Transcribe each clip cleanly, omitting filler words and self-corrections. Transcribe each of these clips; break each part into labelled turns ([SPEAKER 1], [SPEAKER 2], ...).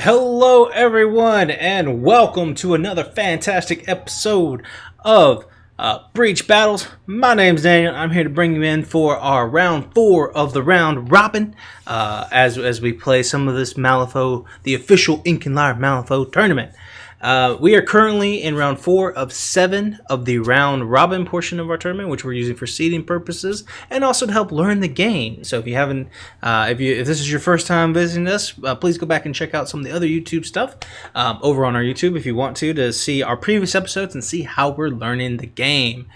[SPEAKER 1] Hello, everyone, and welcome to another fantastic episode of Breach Battles. My name's Daniel. I'm here to bring you in for our round 4 of the round robin as we play some of this Malifaux, the official Ink and Lyre Malifaux tournament. We are currently in round 4 of 7 of the round robin portion of our tournament, which we're using for seeding purposes and also to help learn the game. So if you haven't, if this is your first time visiting us, please go back and check out some of the other YouTube stuff over on our YouTube if you want to see our previous episodes and see how we're learning the game.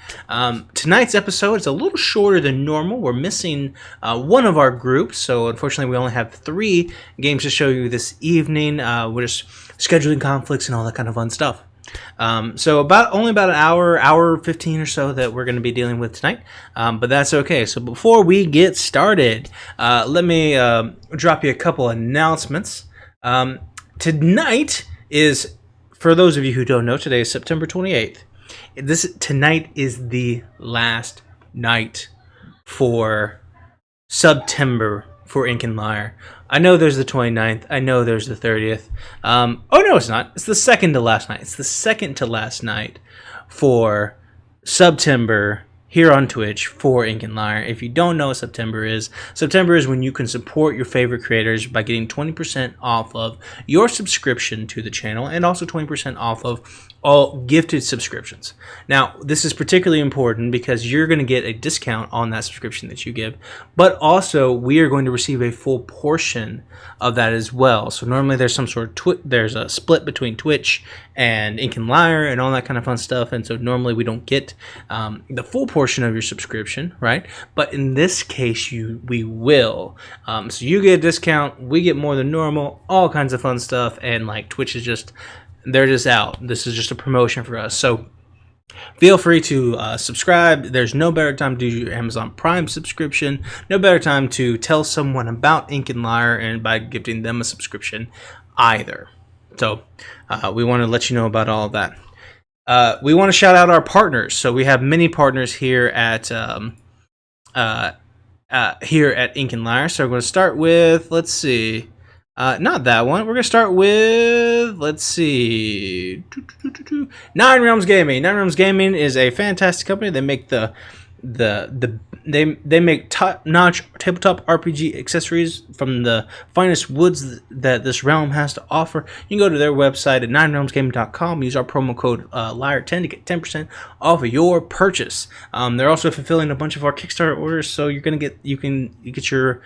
[SPEAKER 1] Tonight's episode is a little shorter than normal. We're missing one of our groups, so unfortunately we only have 3 games to show you this evening. We're just scheduling conflicts and all that kind of fun stuff. So only about an hour 15 or so that we're going to be dealing with tonight, but that's okay. So before we get started, let me drop you a couple announcements. Tonight is, for those of you who don't know, today is September 28th. Tonight is the last night for September for Ink and Lyre. I know there's the 29th. I know there's the 30th. Oh, no, it's not. It's the second to last night. It's the second to last night for September here on Twitch for Ink and Lyre. If you don't know what September is when you can support your favorite creators by getting 20% off of your subscription to the channel and also 20% off of all gifted subscriptions. Now, this is particularly important because you're going to get a discount on that subscription that you give, but also we are going to receive a full portion of that as well. So normally there's some sort of there's a split between Twitch and Ink and Lyre and all that kind of fun stuff, and so normally we don't get the full portion of your subscription, right? But in this case, we will. So you get a discount, we get more than normal, all kinds of fun stuff, and like Twitch is just, they're just out. This is just a promotion for us. So feel free to subscribe. There's no better time to do your Amazon Prime subscription. No better time to tell someone about Ink and Lyre and by gifting them a subscription either. So we want to let you know about all of that. We want to shout out our partners. So we have many partners here at Ink and Lyre. So we're going to start with, let's see. Not that one. We're going to start with, let's see, Nine Realms Gaming. Nine Realms Gaming is a fantastic company. They make they make top-notch tabletop RPG accessories from the finest woods that this realm has to offer. You can go to their website at ninerealmsgaming.com. Use our promo code LYRE10 to get 10% off of your purchase. They're also fulfilling a bunch of our Kickstarter orders, so you can get your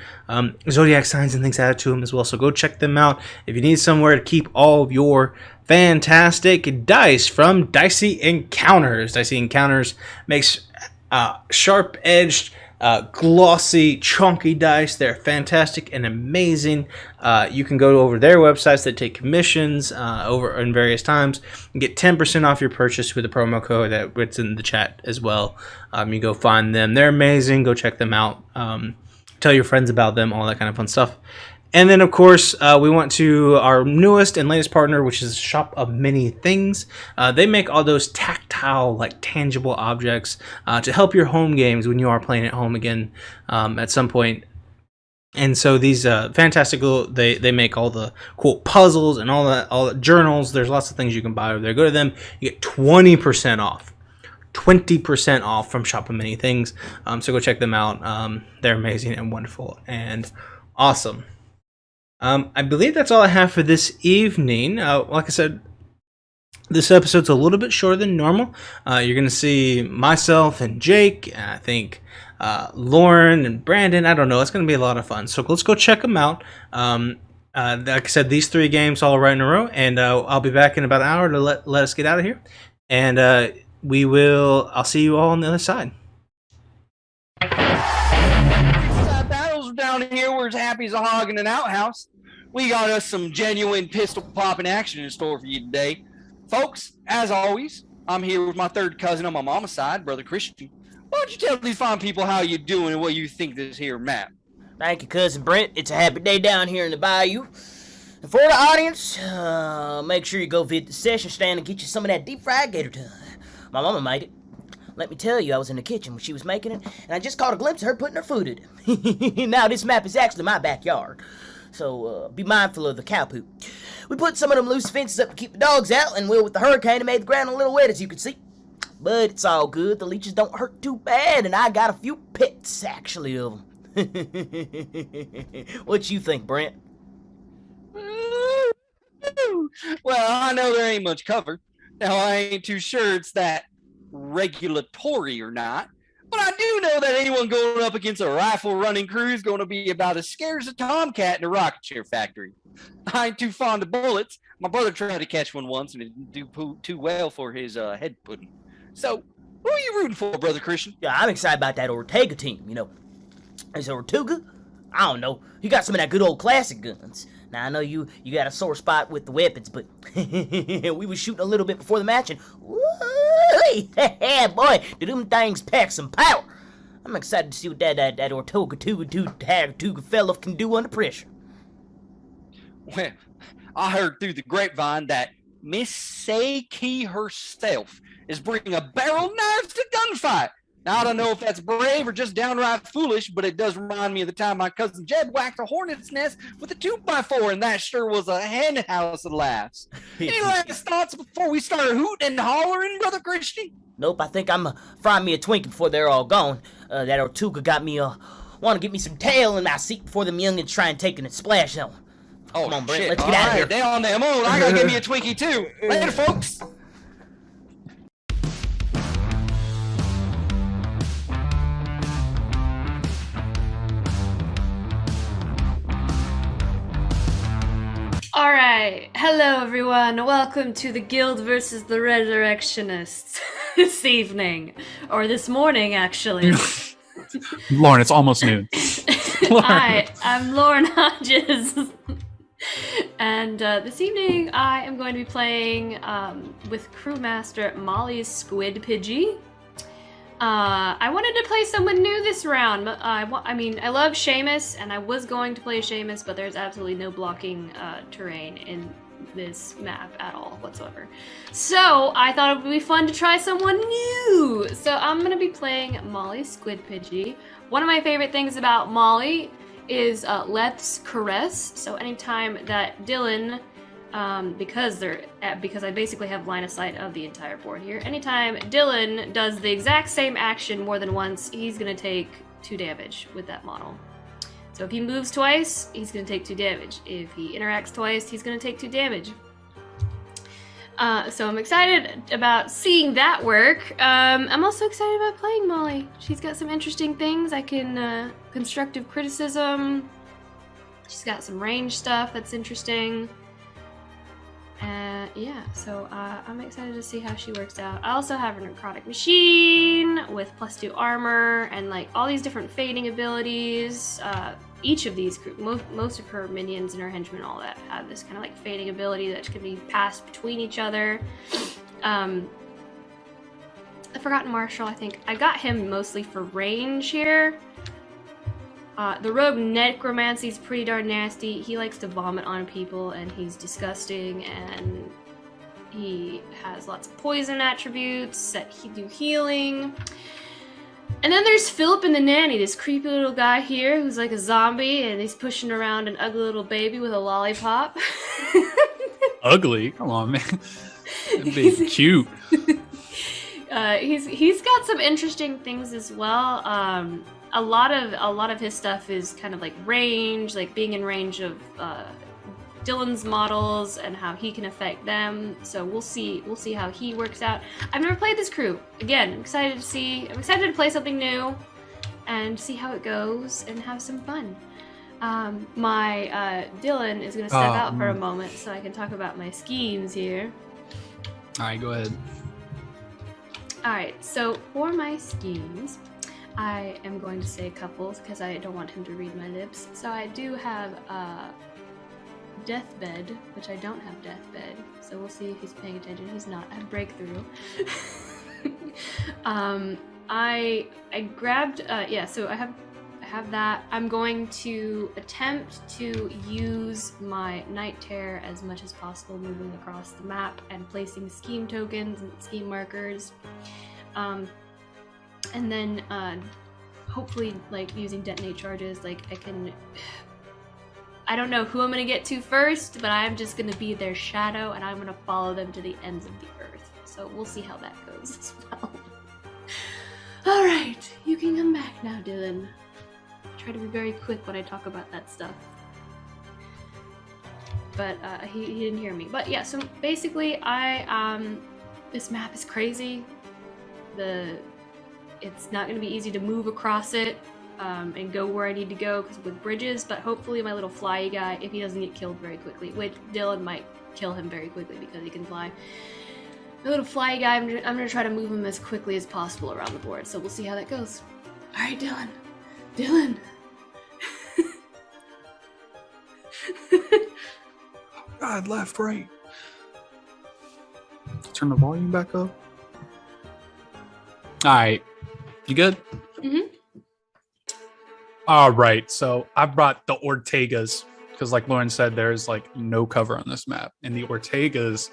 [SPEAKER 1] zodiac signs and things added to them as well. So go check them out if you need somewhere to keep all of your fantastic dice from DICEY Encounters. DICEY Encounters makes sharp-edged, glossy, chunky dice. They're fantastic and amazing. You can go over their websites that take commissions over in various times and get 10% off your purchase with the promo code that's in the chat as well. You go find them. They're amazing. Go check them out. Tell your friends about them, all that kind of fun stuff. And then, of course, we went to our newest and latest partner, which is Shop of Many Things. They make all those tactile, like tangible objects to help your home games when you are playing at home again at some point. And so these fantastic little, they make all the cool puzzles and all the journals. There's lots of things you can buy over there. Go to them, you get 20% off. 20% off from Shop of Many Things. So go check them out. They're amazing and wonderful and awesome. I believe that's all I have for this evening. Like I said, this episode's a little bit shorter than normal. You're going to see myself and Jake, and I think Lauren and Brandon. I don't know. It's going to be a lot of fun. So let's go check them out. Like I said, these 3 games all right in a row, and I'll be back in about an hour to let us get out of here. And I'll see you all on the other side.
[SPEAKER 2] Down here, we're as happy as a hog in an outhouse. We got us some genuine pistol popping action in store for you today, folks. As always, I'm here with my third cousin on my mama's side, brother Christian. Why don't you tell these fine people how you doing and what you think this here map?
[SPEAKER 3] Thank you, cousin Brent. It's a happy day down here in the bayou. And for the audience, make sure you go visit the session stand and get you some of that deep fried gator tongue. My mama made it. Let me tell you, I was in the kitchen when she was making it, and I just caught a glimpse of her putting her food in it. Now, this map is actually my backyard. so be mindful of the cow poop. We put some of them loose fences up to keep the dogs out, and with the hurricane, it made the ground a little wet, as you can see. But it's all good. The leeches don't hurt too bad, and I got a few pets, actually, of them. What you think, Brent?
[SPEAKER 2] Well, I know there ain't much cover. Now, I ain't too sure it's that regulatory or not, but I do know that anyone going up against a rifle running crew is going to be about as scared as a tomcat in a rocket ship factory. I ain't too fond of bullets. My brother tried to catch one once and it didn't do too well for his head pudding. So, who are you rooting for, Brother Christian?
[SPEAKER 3] Yeah, I'm excited about that Ortega team, you know. Is Ortega? I don't know. He got some of that good old classic guns. Now, I know you got a sore spot with the weapons, but we was shooting a little bit before the match, and boy, did them things pack some power. I'm excited to see what that Ortega fella can do under pressure.
[SPEAKER 2] Well, I heard through the grapevine that Miss Seiki herself is bringing a barrel of knives to gunfight. Now, I don't know if that's brave or just downright foolish, but it does remind me of the time my cousin Jed whacked a hornet's nest with a 2x4, and that sure was a hen house of laughs. Any last thoughts before we start hooting and hollering, Brother Christian?
[SPEAKER 3] Nope, I think I'm frying me a Twinkie before they're all gone. That Ortega got me, want to get me some tail in my seat before them youngins try and take it and splash on.
[SPEAKER 2] Oh,
[SPEAKER 3] come on, Brent,
[SPEAKER 2] shit.
[SPEAKER 3] let's get out of here.
[SPEAKER 2] Down there, moon. I gotta give me a Twinkie, too. Later, folks.
[SPEAKER 4] Alright, hello everyone, welcome to the Guild versus the Resurrectionists this evening, or this morning actually.
[SPEAKER 5] Lauren, it's almost noon.
[SPEAKER 4] Hi, I'm Lauren Hodges, and this evening I am going to be playing with Crewmaster Molly's Squid Pidgey. I wanted to play someone new this round. I mean, I love Seamus, and I was going to play Seamus, but there's absolutely no blocking terrain in this map at all whatsoever. So I thought it would be fun to try someone new. So I'm going to be playing Molly Squid Pidgey. One of my favorite things about Molly is Let's Caress. So anytime that Dylan... because I basically have line of sight of the entire board here. Anytime Dylan does the exact same action more than once, he's gonna take 2 damage with that model. So if he moves twice, he's gonna take 2 damage. If he interacts twice, he's gonna take 2 damage. So I'm excited about seeing that work. I'm also excited about playing Molly. She's got some interesting things. I can, constructive criticism. She's got some range stuff that's interesting. Yeah, so I'm excited to see how she works out. I also have a necrotic machine with +2 armor and like all these different fading abilities. Each of these, most of her minions and her henchmen, all that have this kind of like fading ability that can be passed between each other. The Forgotten Marshal, I think I got him mostly for range here. The Rogue Necromancy's pretty darn nasty. He likes to vomit on people, and he's disgusting, and he has lots of poison attributes that do healing. And then there's Philip and the Nanny, this creepy little guy here who's like a zombie, and he's pushing around an ugly little baby with a lollipop.
[SPEAKER 5] Ugly? Come on, man. That'd be cute.
[SPEAKER 4] He's got some interesting things as well. A lot of his stuff is kind of like range, like being in range of Dylan's models and how he can affect them. So we'll see how he works out. I've never played this crew. Again, I'm excited to play something new and see how it goes and have some fun. My Dylan is gonna step out for a moment so I can talk about my schemes here.
[SPEAKER 5] Alright, go ahead.
[SPEAKER 4] Alright, so for my schemes, I am going to say a couple because I don't want him to read my lips. So I do have Deathbed, which I don't have Deathbed. So we'll see if he's paying attention. He's not. I have Breakthrough. I grabbed so I have that. I'm going to attempt to use my Night Terror as much as possible, moving across the map and placing scheme tokens and scheme markers. And then hopefully like using detonate charges, like I don't know who I'm gonna get to first, but I'm just gonna be their shadow, and I'm gonna follow them to the ends of the earth. So we'll see how that goes as well. All right, you can come back now, Dylan. Try to be very quick when I talk about that stuff. But he didn't hear me. But yeah, so basically, this map is crazy. It's not gonna be easy to move across it. And go where I need to go with bridges, but hopefully my little flyy guy, if he doesn't get killed very quickly, which Dylan might kill him very quickly because he can fly. My little flyy guy, I'm gonna try to move him as quickly as possible around the board, so we'll see how that goes. All right, Dylan. Dylan.
[SPEAKER 5] God, left, right. Turn the volume back up. All right, you good?
[SPEAKER 4] Mm-hmm.
[SPEAKER 5] All right, so I brought the Ortegas because, like Lauren said, there's like no cover on this map, and the Ortegas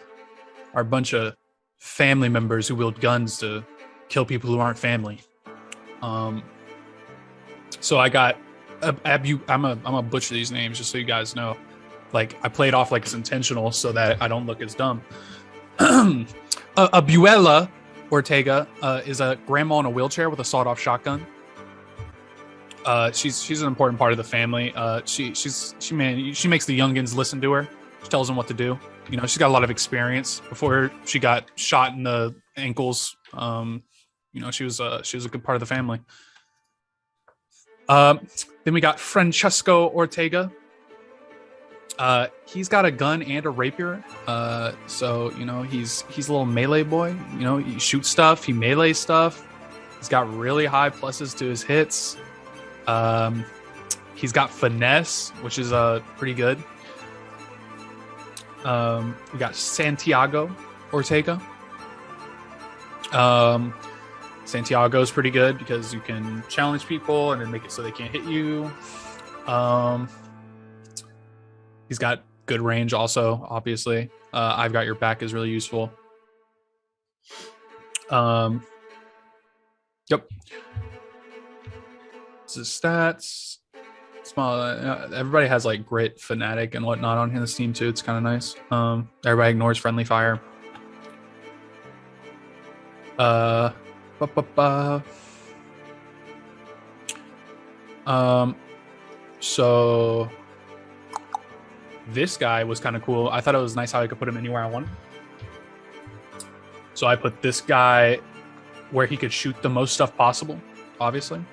[SPEAKER 5] are a bunch of family members who wield guns to kill people who aren't family. So I got I'm a butcher these names just so you guys know. Like I play it off like it's intentional so that I don't look as dumb. Abuela Ortega is a grandma in a wheelchair with a sawed-off shotgun. She's an important part of the family. She makes the youngins listen to her. She tells them what to do. You know, she's got a lot of experience. Before she got shot in the ankles, you know, she was a good part of the family. Then we got Franchesco Ortega. He's got a gun and a rapier. So you know, he's a little melee boy. You know, he shoots stuff, he melee stuff. He's got really high pluses to his hits. He's got finesse, which is pretty good. We got Santiago Ortega. Santiago's pretty good because you can challenge people and then make it so they can't hit you. He's got good range also, obviously. I've Got Your Back is really useful. Yep. This is stats. Small. Everybody has like grit, fanatic, and whatnot on this team too. It's kind of nice. Everybody ignores friendly fire. So this guy was kind of cool. I thought it was nice how I could put him anywhere I wanted. So I put this guy where he could shoot the most stuff possible, obviously,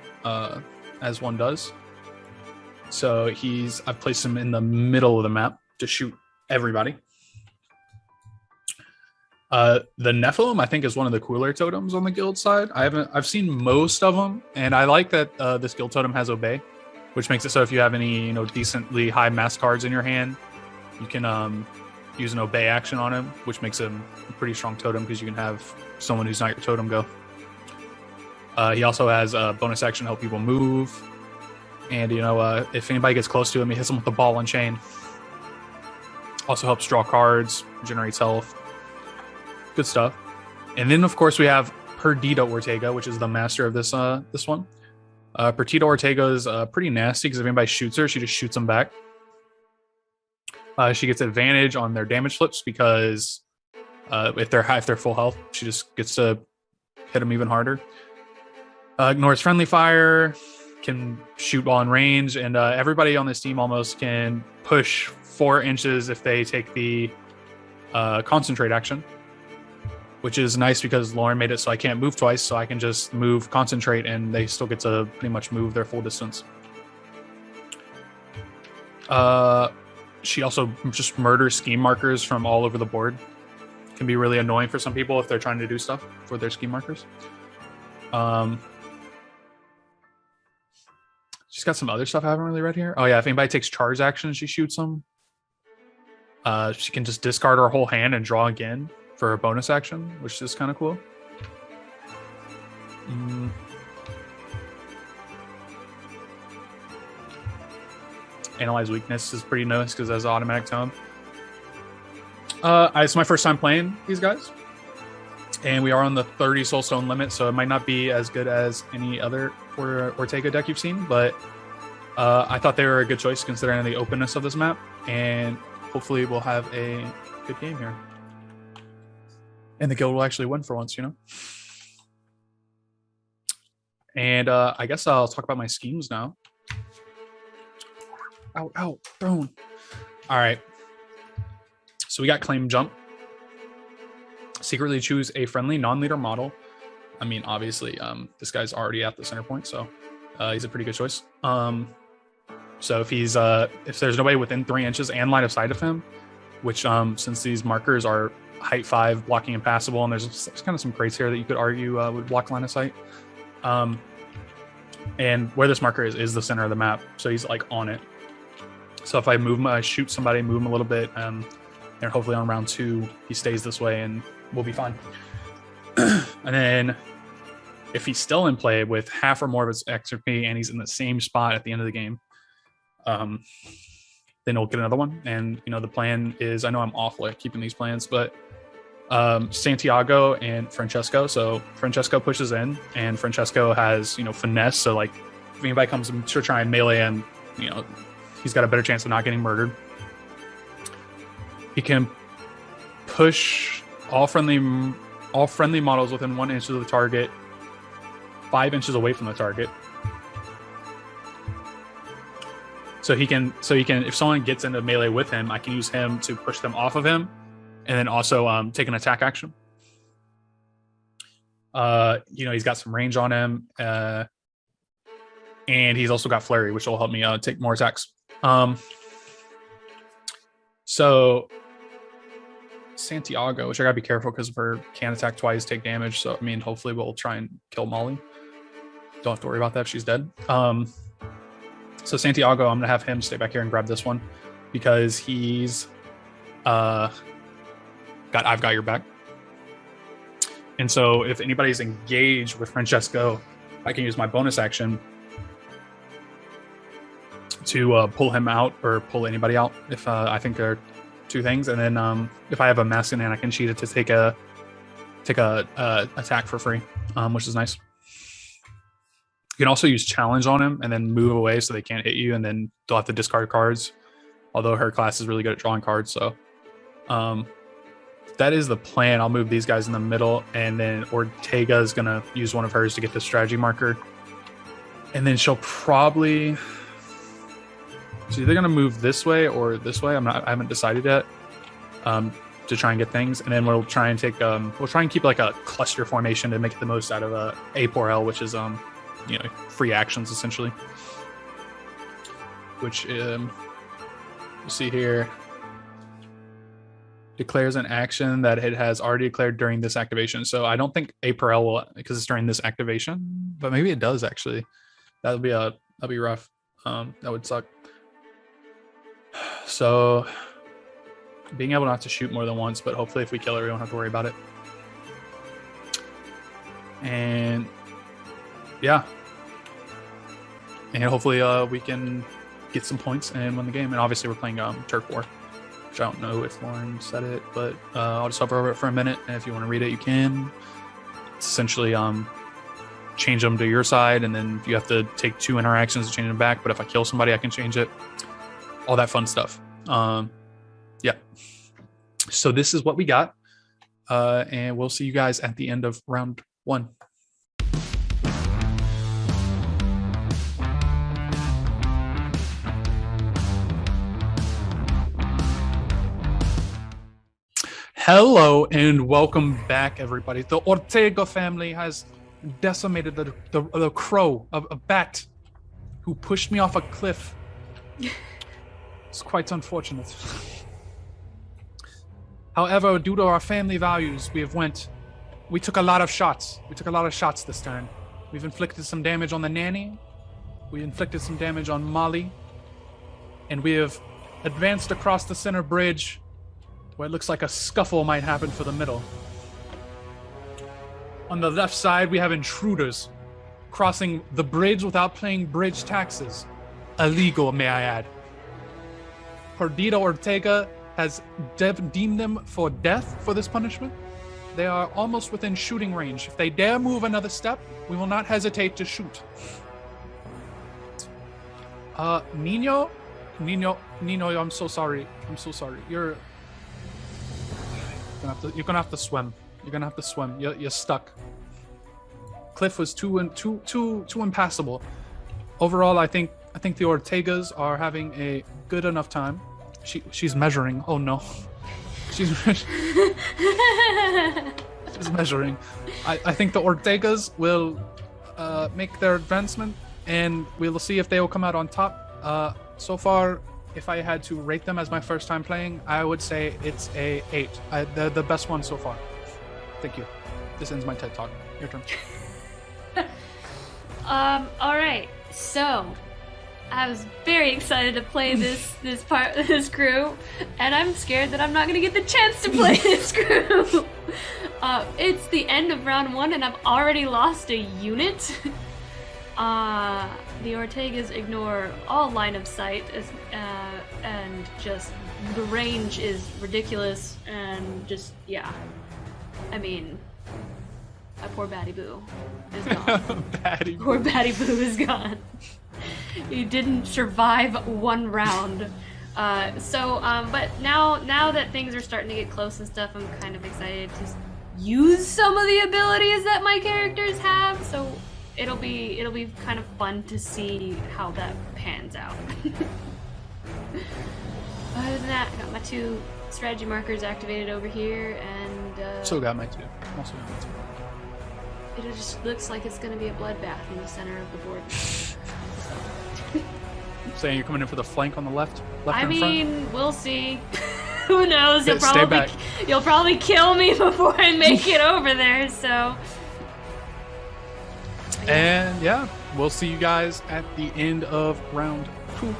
[SPEAKER 5] as one does. So I've placed him in the middle of the map to shoot everybody. The Nephilim, I think, is one of the cooler totems on the guild side. I've seen most of them, and I like that this guild totem has Obey, which makes it so if you have any decently high mass cards in your hand, you can use an Obey action on him, which makes him a pretty strong totem because you can have someone who's not your totem go. He also has a bonus action to help people move, and if anybody gets close to him, he hits them with the ball and chain. Also helps draw cards, generates health. Good stuff. And then of course we have Perdido Ortega, which is the master of this one. Perdido Ortega is pretty nasty because if anybody shoots her, she just shoots them back. She gets advantage on their damage flips because if they're full health, she just gets to hit them even harder. Ignores friendly fire, can shoot while in range, and everybody on this team almost can push 4 inches if they take the concentrate action, which is nice because Lauren made it so I can't move twice, so I can just move concentrate and they still get to pretty much move their full distance. She also just murders scheme markers from all over the board. Can be really annoying for some people if they're trying to do stuff for their scheme markers. She's got some other stuff I haven't really read here. Oh yeah, if anybody takes charge action, she shoots them. She can just discard her whole hand and draw again for a bonus action, which is kind of cool. Analyze weakness is pretty nice because it has automatic tome. It's my first time playing these guys, and we are on the 30 soulstone limit, so it might not be as good as any other Ortega deck you've seen, but I thought they were a good choice considering the openness of this map, and hopefully we'll have a good game here. And the guild will actually win for once, you know? And I guess I'll talk about my schemes now. Ow, ow, thrown. All right. So we got claim jump. Secretly choose a friendly non-leader model. I mean, obviously, this guy's already at the center point, so he's a pretty good choice. So if he's if there's nobody within 3 inches and line of sight of him, which since these markers are height 5, blocking impassable, and there's kind of some crates here that you could argue would block line of sight. And where this marker is the center of the map, so he's like on it. So if I move him, I shoot somebody, move him a little bit, and hopefully on round 2 he stays this way, and we'll be fine. And then if he's still in play with half or more of his XP and he's in the same spot at the end of the game, then we'll get another one. And the plan is, I know I'm awful at keeping these plans, but Santiago and Franchesco. So Franchesco pushes in, and Franchesco has finesse. So like if anybody comes to try and melee him, he's got a better chance of not getting murdered. He can push all friendly models within 1 inch of the target, 5 inches away from the target. So he can if someone gets into melee with him, I can use him to push them off of him, and then also take an attack action. He's got some range on him, and he's also got flurry, which will help me take more attacks. So Santiago, which I gotta be careful because of her can attack twice, take damage. So I mean, hopefully we'll try and kill Molly. Don't have to worry about that if she's dead. So Santiago, I'm gonna have him stay back here and grab this one because he's I've got your back. And so if anybody's engaged with Franchesco, I can use my bonus action to pull him out or pull anybody out if I think there are 2 things. And then if I have a mask in hand, I can cheat it to take a attack for free, which is nice. You can also use challenge on him and then move away so they can't hit you, and then they'll have to discard cards. Although her class is really good at drawing cards, so that is the plan. I'll move these guys in the middle, and then Ortega is gonna use one of hers to get the strategy marker, and then she'll probably. She's either gonna move this way or this way. I haven't decided yet. To try and get things, and then we'll try and take. We'll try and keep like a cluster formation to make the most out of A por L, which is free actions essentially. Which you see here declares an action that it has already declared during this activation. So I don't think A por L will, because it's during this activation, but maybe it does actually. That'll be rough. That would suck. So being able not to shoot more than once, but hopefully if we kill her, we don't have to worry about it. And yeah. And hopefully we can get some points and win the game. And obviously we're playing Turk War, which I don't know if Lauren said it, but I'll just hover over it for a minute. And if you want to read it, you can. It's essentially change them to your side, and then you have to take 2 interactions to change them back. But if I kill somebody, I can change it. All that fun stuff. Yeah. So this is what we got. And we'll see you guys at the end of round 1. Hello and welcome back, everybody. The Ortega family has decimated the crow, a bat, who pushed me off a cliff. It's quite unfortunate. However, due to our family values, we took a lot of shots. We took a lot of shots this turn. We've inflicted some damage on the nanny. We inflicted some damage on Molly. And we have advanced across the center bridge, where it looks like a scuffle might happen for the middle. On the left side, we have intruders crossing the bridge without paying bridge taxes. Illegal, may I add. Perdido Ortega has deemed them for death for this punishment. They are almost within shooting range. If they dare move another step, we will not hesitate to shoot. Nino, I'm so sorry. You're gonna have to swim. You're stuck. Cliff was too impassable. Overall, I think the Ortegas are having a good enough time. She's measuring. Oh no, she's measuring. I think the Ortegas will make their advancement, and we'll see if they will come out on top. So far, if I had to rate them as my first time playing, I would say it's a 8. They're the best one so far. Thank you. This ends my TED Talk. Your turn.
[SPEAKER 4] All right. So, I was very excited to play this crew, and I'm scared that I'm not gonna get the chance to play this crew. It's the end of round 1, and I've already lost a unit. The Ortegas ignore all line of sight, and just the range is ridiculous, and just yeah. I mean, my poor Batty Boo is gone. Poor Batty Boo is gone. He didn't survive 1 round. But now that things are starting to get close and stuff, I'm kind of excited to use some of the abilities that my characters have. So it'll be kind of fun to see how that pans out. Other than that, I got my 2 strategy markers activated over here, and
[SPEAKER 5] So got my 2. Also got my 2.
[SPEAKER 4] It just looks like it's going to be a bloodbath in the center of the board.
[SPEAKER 5] Saying you're coming in for the flank on the left
[SPEAKER 4] I
[SPEAKER 5] and
[SPEAKER 4] mean,
[SPEAKER 5] front?
[SPEAKER 4] we'll see. Who knows?
[SPEAKER 5] Stay back.
[SPEAKER 4] You'll probably kill me before I make it over there, so.
[SPEAKER 5] And yeah, we'll see you guys at the end of round 2.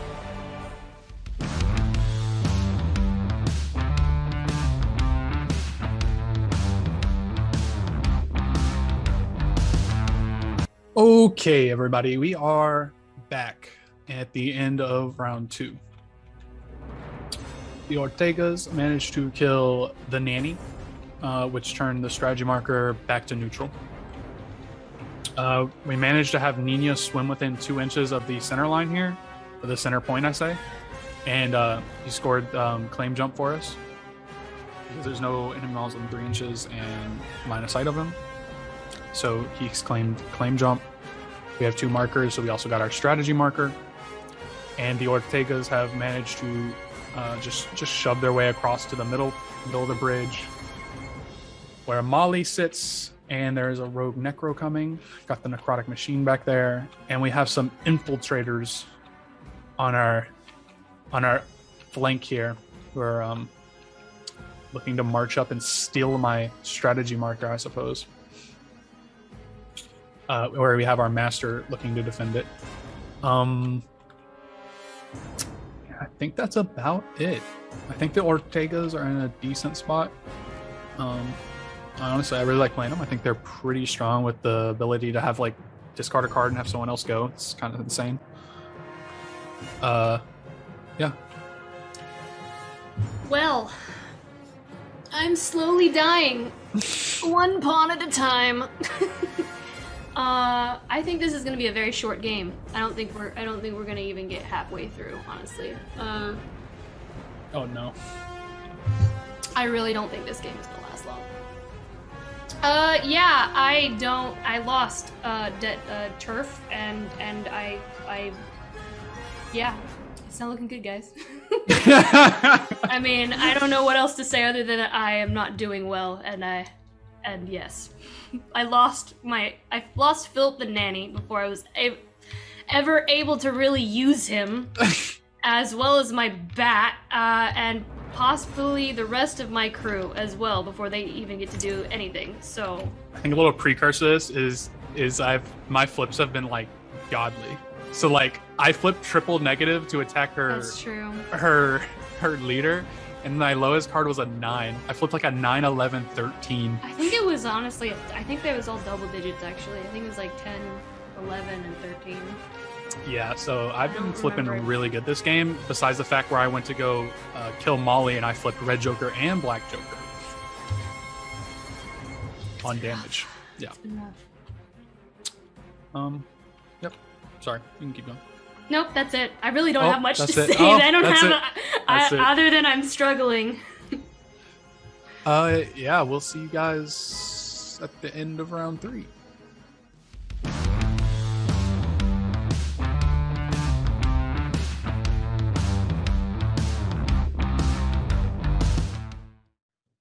[SPEAKER 5] Okay, everybody, we are back at the end of round 2. The Ortegas managed to kill the nanny, which turned the strategy marker back to neutral. We managed to have Nina swim within 2 inches of the center line here, or the center point, I say, and he scored claim jump for us because there's no enemy models within 3 inches and line of sight of him. So he's claimed claim jump. We have 2 markers, so we also got our strategy marker. And the Ortegas have managed to just shove their way across to the middle of the bridge, where Molly sits, and there's a rogue necro coming. Got the necrotic machine back there, and we have some infiltrators on our flank here. We're looking to march up and steal my strategy marker, I suppose. Where we have our master looking to defend it. I think that's about it. I think the Ortegas are in a decent spot. Honestly, I really like playing them. I think they're pretty strong with the ability to have like discard a card and have someone else go. It's kind of insane. Yeah.
[SPEAKER 4] Well, I'm slowly dying, 1 pawn at a time. I think this is gonna be a very short game. I don't think we're gonna even get halfway through, honestly.
[SPEAKER 5] Oh no.
[SPEAKER 4] I really don't think this game is gonna last long. Yeah, I lost turf, and yeah, it's not looking good, guys. I mean, I don't know what else to say other than I am not doing well, and yes. I lost Philip the nanny before I was ever able to really use him, as well as my bat, and possibly the rest of my crew as well before they even get to do anything. So
[SPEAKER 5] I think a little precursor to this is my flips have been like godly. So like I flipped triple negative to attack her.
[SPEAKER 4] That's true.
[SPEAKER 5] Her leader. And my lowest card was a 9. I flipped like a 9, 11, 13.
[SPEAKER 4] I think it was honestly, I think that was all double digits actually. I think it was like 10, 11, and 13.
[SPEAKER 5] Yeah, so I've been flipping really good this game, besides the fact where I went to go kill Molly and I flipped Red Joker and Black Joker on damage. Yeah.
[SPEAKER 4] It's been rough.
[SPEAKER 5] Yep. Sorry, you can keep going.
[SPEAKER 4] Nope, that's it. I really don't have much to
[SPEAKER 5] that's
[SPEAKER 4] say.
[SPEAKER 5] it. Oh,
[SPEAKER 4] I don't
[SPEAKER 5] that's
[SPEAKER 4] have
[SPEAKER 5] it. That's it.
[SPEAKER 4] other than I'm struggling.
[SPEAKER 5] Yeah, we'll see you guys at the end of round 3.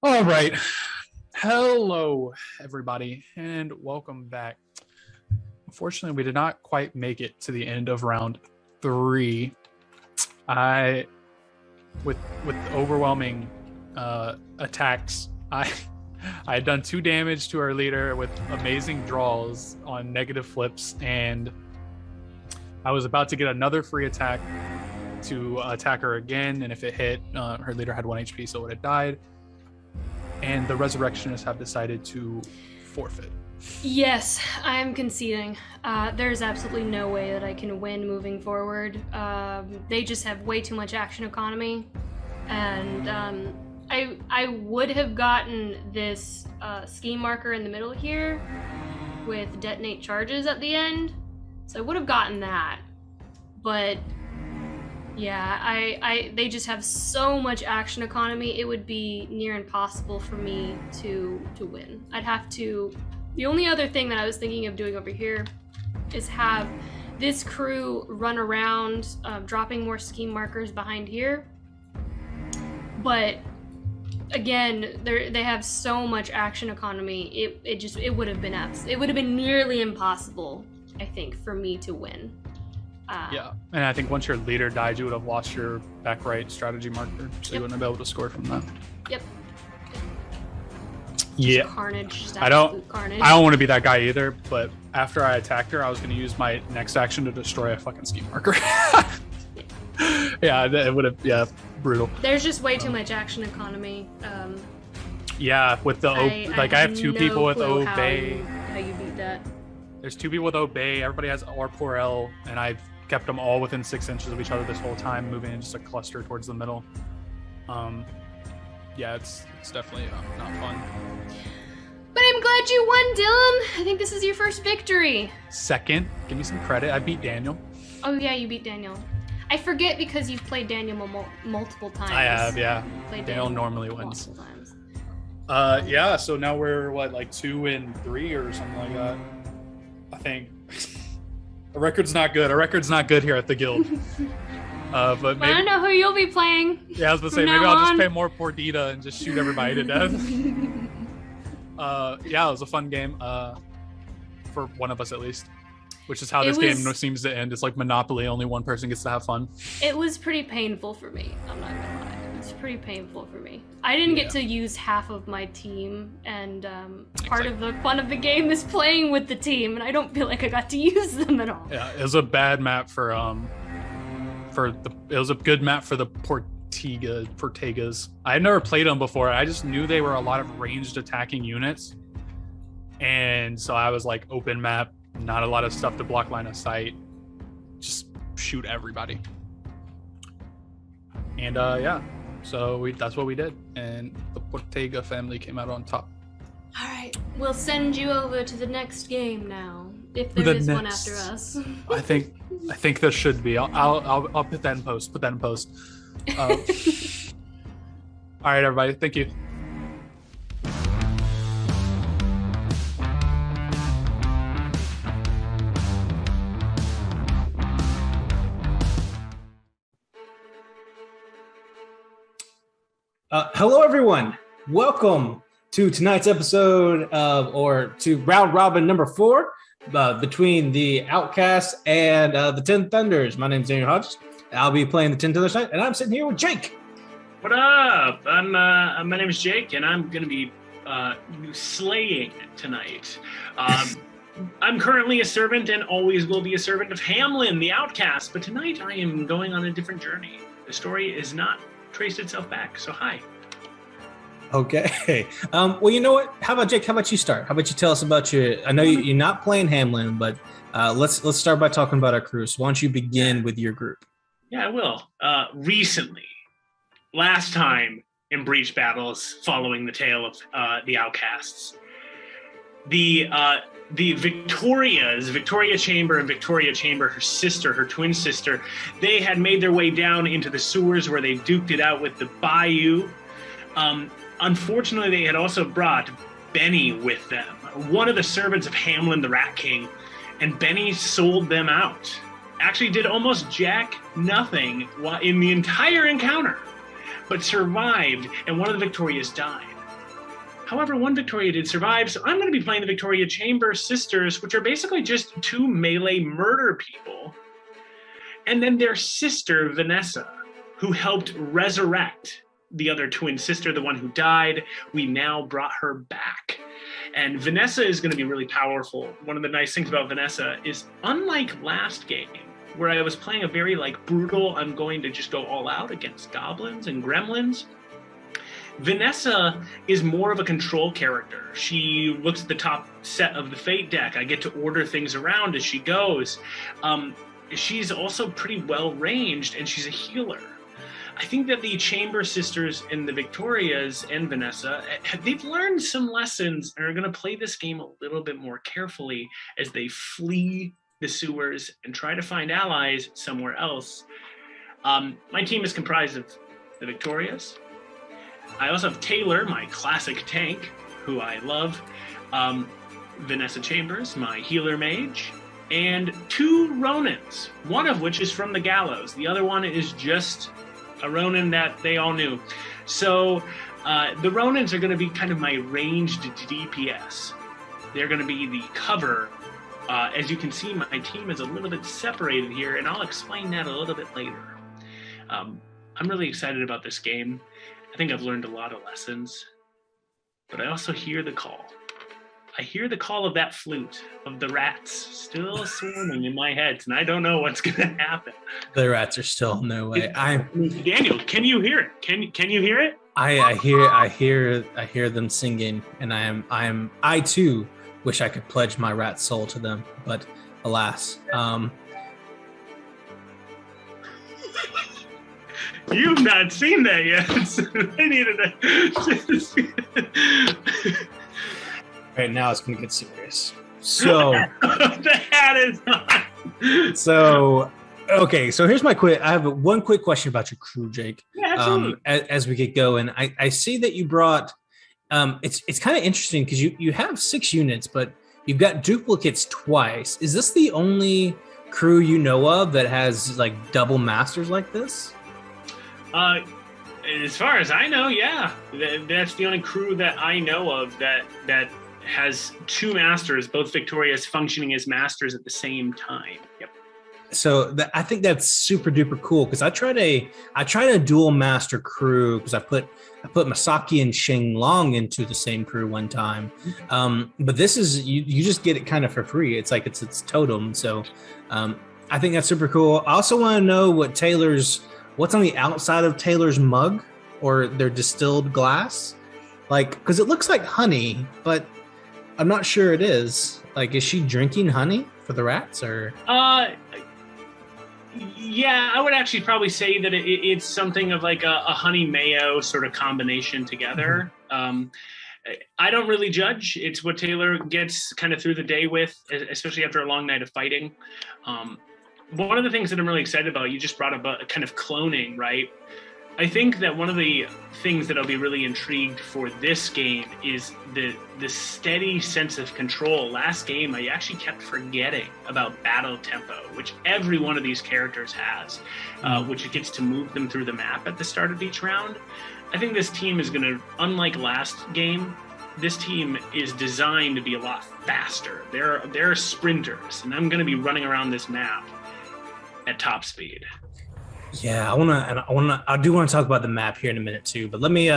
[SPEAKER 5] All right. Hello, everybody, and welcome back. Unfortunately, we did not quite make it to the end of round 3. With overwhelming attacks, I had done 2 damage to our leader with amazing draws on negative flips, and I was about to get another free attack to attack her again, and if it hit, her leader had 1 HP, so it would have died. And the Resurrectionists have decided to forfeit.
[SPEAKER 4] Yes, I'm conceding. There's absolutely no way that I can win moving forward. They just have way too much action economy, and I would have gotten this scheme marker in the middle here with detonate charges at the end, so I would have gotten that. But yeah, they just have so much action economy. It would be near impossible for me to win. I'd have to. The only other thing that I was thinking of doing over here is have this crew run around, dropping more scheme markers behind here. But again, they have so much action economy. It would have been nearly impossible, I think, for me to win.
[SPEAKER 5] Yeah, and I think once your leader died, you would have lost your back right strategy marker, so you wouldn't have been able to score from that.
[SPEAKER 4] Yep.
[SPEAKER 5] Yeah.
[SPEAKER 4] Carnage.
[SPEAKER 5] I don't
[SPEAKER 4] Carnage.
[SPEAKER 5] I don't want to be that guy either, but after I attacked her, I was going to use my next action to destroy a fucking scheme marker. Yeah, it would have, brutal.
[SPEAKER 4] There's just way too much action economy.
[SPEAKER 5] Yeah, with the I have 2 people with Obey.
[SPEAKER 4] How you beat that?
[SPEAKER 5] There's 2 people with Obey. Everybody has R4L, and I've kept them all within 6 inches of each other this whole time, moving in just a cluster towards the middle. Yeah, it's definitely not fun.
[SPEAKER 4] But I'm glad you won, Dylan. I think this is your first victory.
[SPEAKER 5] Second, give me some credit. I beat Daniel.
[SPEAKER 4] Oh yeah, you beat Daniel. I forget because you've played Daniel multiple times.
[SPEAKER 5] I have, yeah.
[SPEAKER 4] Played
[SPEAKER 5] Daniel normally wins.
[SPEAKER 4] multiple times.
[SPEAKER 5] Yeah. So now we're like 2 and 3 or something like that. I think. Our record's not good. Our record's not good here at the guild. But maybe,
[SPEAKER 4] I don't know who you'll be playing.
[SPEAKER 5] Yeah, I was gonna say maybe I'll just play more Perdido and just shoot everybody to death. Yeah, it was a fun game. For one of us at least. Which is how this game seems to end. It's like Monopoly, only one person gets to have fun.
[SPEAKER 4] It was pretty painful for me. I'm not gonna lie. It was pretty painful for me. I didn't get to use half of my team, and part of the fun of the game is playing with the team, and I don't feel like I got to use them at all.
[SPEAKER 5] Yeah, it was a bad map it was a good map for the Ortegas. I had never played them before. I just knew they were a lot of ranged attacking units. And so I was like, open map, not a lot of stuff to block line of sight. Just shoot everybody. And yeah, so that's what we did. And the Ortega family came out on top.
[SPEAKER 4] All right, we'll send you over to the next game now, if there is one after us.
[SPEAKER 5] I think there should be. I'll put that in post. All right, everybody. Thank you.
[SPEAKER 1] Hello, everyone. Welcome to tonight's episode to round robin number 4 between the Outcasts and the 10 Thunders. My name's Daniel Hodges. I'll be playing the 10 Thunders tonight, and I'm sitting here with Jake.
[SPEAKER 6] What up? My name is Jake, and I'm going to be slaying tonight. I'm currently a servant and always will be a servant of Hamlin, the Outcast, but tonight I am going on a different journey. The story is not traced itself back, so hi.
[SPEAKER 1] Okay. Well, you know what? How about Jake? How about you start? How about you tell us about your? I know you're not playing Hamlin, but let's start by talking about our crew. So why don't you begin with your group?
[SPEAKER 6] Yeah, I will. Recently, last time in Breach Battles, following the tale of the Outcasts, the Victoria Chamber and Victoria Chamber, her sister, her twin sister, they had made their way down into the sewers where they duked it out with the Bayou. Unfortunately, they had also brought Benny with them, one of the servants of Hamlin the Rat King, and Benny sold them out. Actually did almost jack nothing in the entire encounter, but survived, and one of the Victorias died. However, one Victoria did survive, so I'm going to be playing the Victoria Chamber sisters, which are basically just two melee murder people. And then their sister, Vanessa, who helped resurrect the other twin sister, the one who died. We now brought her back. And Vanessa is going to be really powerful. One of the nice things about Vanessa is, unlike last game, where I was playing a very brutal, I'm going to just go all out against goblins and gremlins, Vanessa is more of a control character. She looks at the top set of the Fate deck. I get to order things around as she goes. She's also pretty well ranged, and she's a healer. I think that the Chamber sisters and the Victorias and Vanessa, they've learned some lessons and are going to play this game a little bit more carefully as they flee the sewers and try to find allies somewhere else. My team is comprised of the Victorias. I also have Taylor, my classic tank, who I love, Vanessa Chambers, my healer mage, and two Ronins, one of which is from the Gallows. The other one is just a Ronin that they all knew. So the Ronins are going to be kind of my ranged DPS. They're going to be the cover. As you can see, my team is a little bit separated here, and I'll explain that a little bit later. I'm really excited about this game. I think I've learned a lot of lessons, but I also hear the call. I hear the call of that flute, of the rats still swarming in my head, and I don't know what's going to happen.
[SPEAKER 1] The rats are still no way.
[SPEAKER 6] Daniel, can you hear it? Can you hear it?
[SPEAKER 1] I hear them singing, and I too wish I could pledge my rat soul to them, but alas.
[SPEAKER 6] You've not seen that yet. So I needed to.
[SPEAKER 1] Right now, it's going to get serious. So
[SPEAKER 6] the hat is on.
[SPEAKER 1] So okay. So here's my quick. I have one quick question about your crew, Jake.
[SPEAKER 6] Yeah, absolutely.
[SPEAKER 1] As we get going, I see that you brought. It's kind of interesting because you have 6 units, but you've got duplicates twice. Is this the only crew you know of that has double masters like this?
[SPEAKER 6] As far as I know, yeah. That's the only crew that I know of that has 2 masters, both Victorias functioning as masters at the same time. Yep.
[SPEAKER 1] So I think that's super duper cool because I tried a dual master crew because I put Masaki and Sheng Long into the same crew one time. But this is you just get it kind of for free. It's like it's totem. So I think that's super cool. I also want to know what's on the outside of Taylor's mug or their distilled glass, because it looks like honey, but I'm not sure it is. Is she drinking honey for the rats or?
[SPEAKER 6] Yeah, I would actually probably say that it's something of a honey mayo sort of combination together. Mm-hmm. I don't really judge. It's what Taylor gets kind of through the day with, especially after a long night of fighting. One of the things that I'm really excited about, you just brought up kind of cloning, right? I think that one of the things that I'll be really intrigued for this game is the steady sense of control. Last game, I actually kept forgetting about battle tempo, which every one of these characters has, which gets to move them through the map at the start of each round. I think this team is going to, unlike last game, this team is designed to be a lot faster. They're sprinters, and I'm going to be running around this map at top speed.
[SPEAKER 1] Yeah, I do want to talk about the map here in a minute too. But let me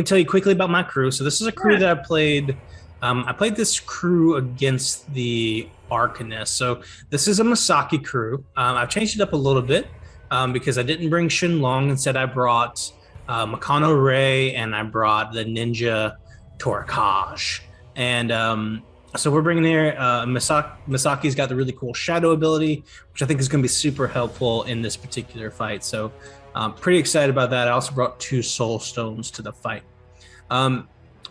[SPEAKER 1] tell you quickly about my crew. So this is a crew that I played. I played this crew against the Arcanist. So this is a Masaki crew. I've changed it up a little bit because I didn't bring Shin Long. Instead, I brought Makano Ray and I brought the Ninja Torkaj. And so we're bringing here Masaki's got the really cool shadow ability, which I think is going to be super helpful in this particular fight. So I'm pretty excited about that. I also brought 2 soul stones to the fight.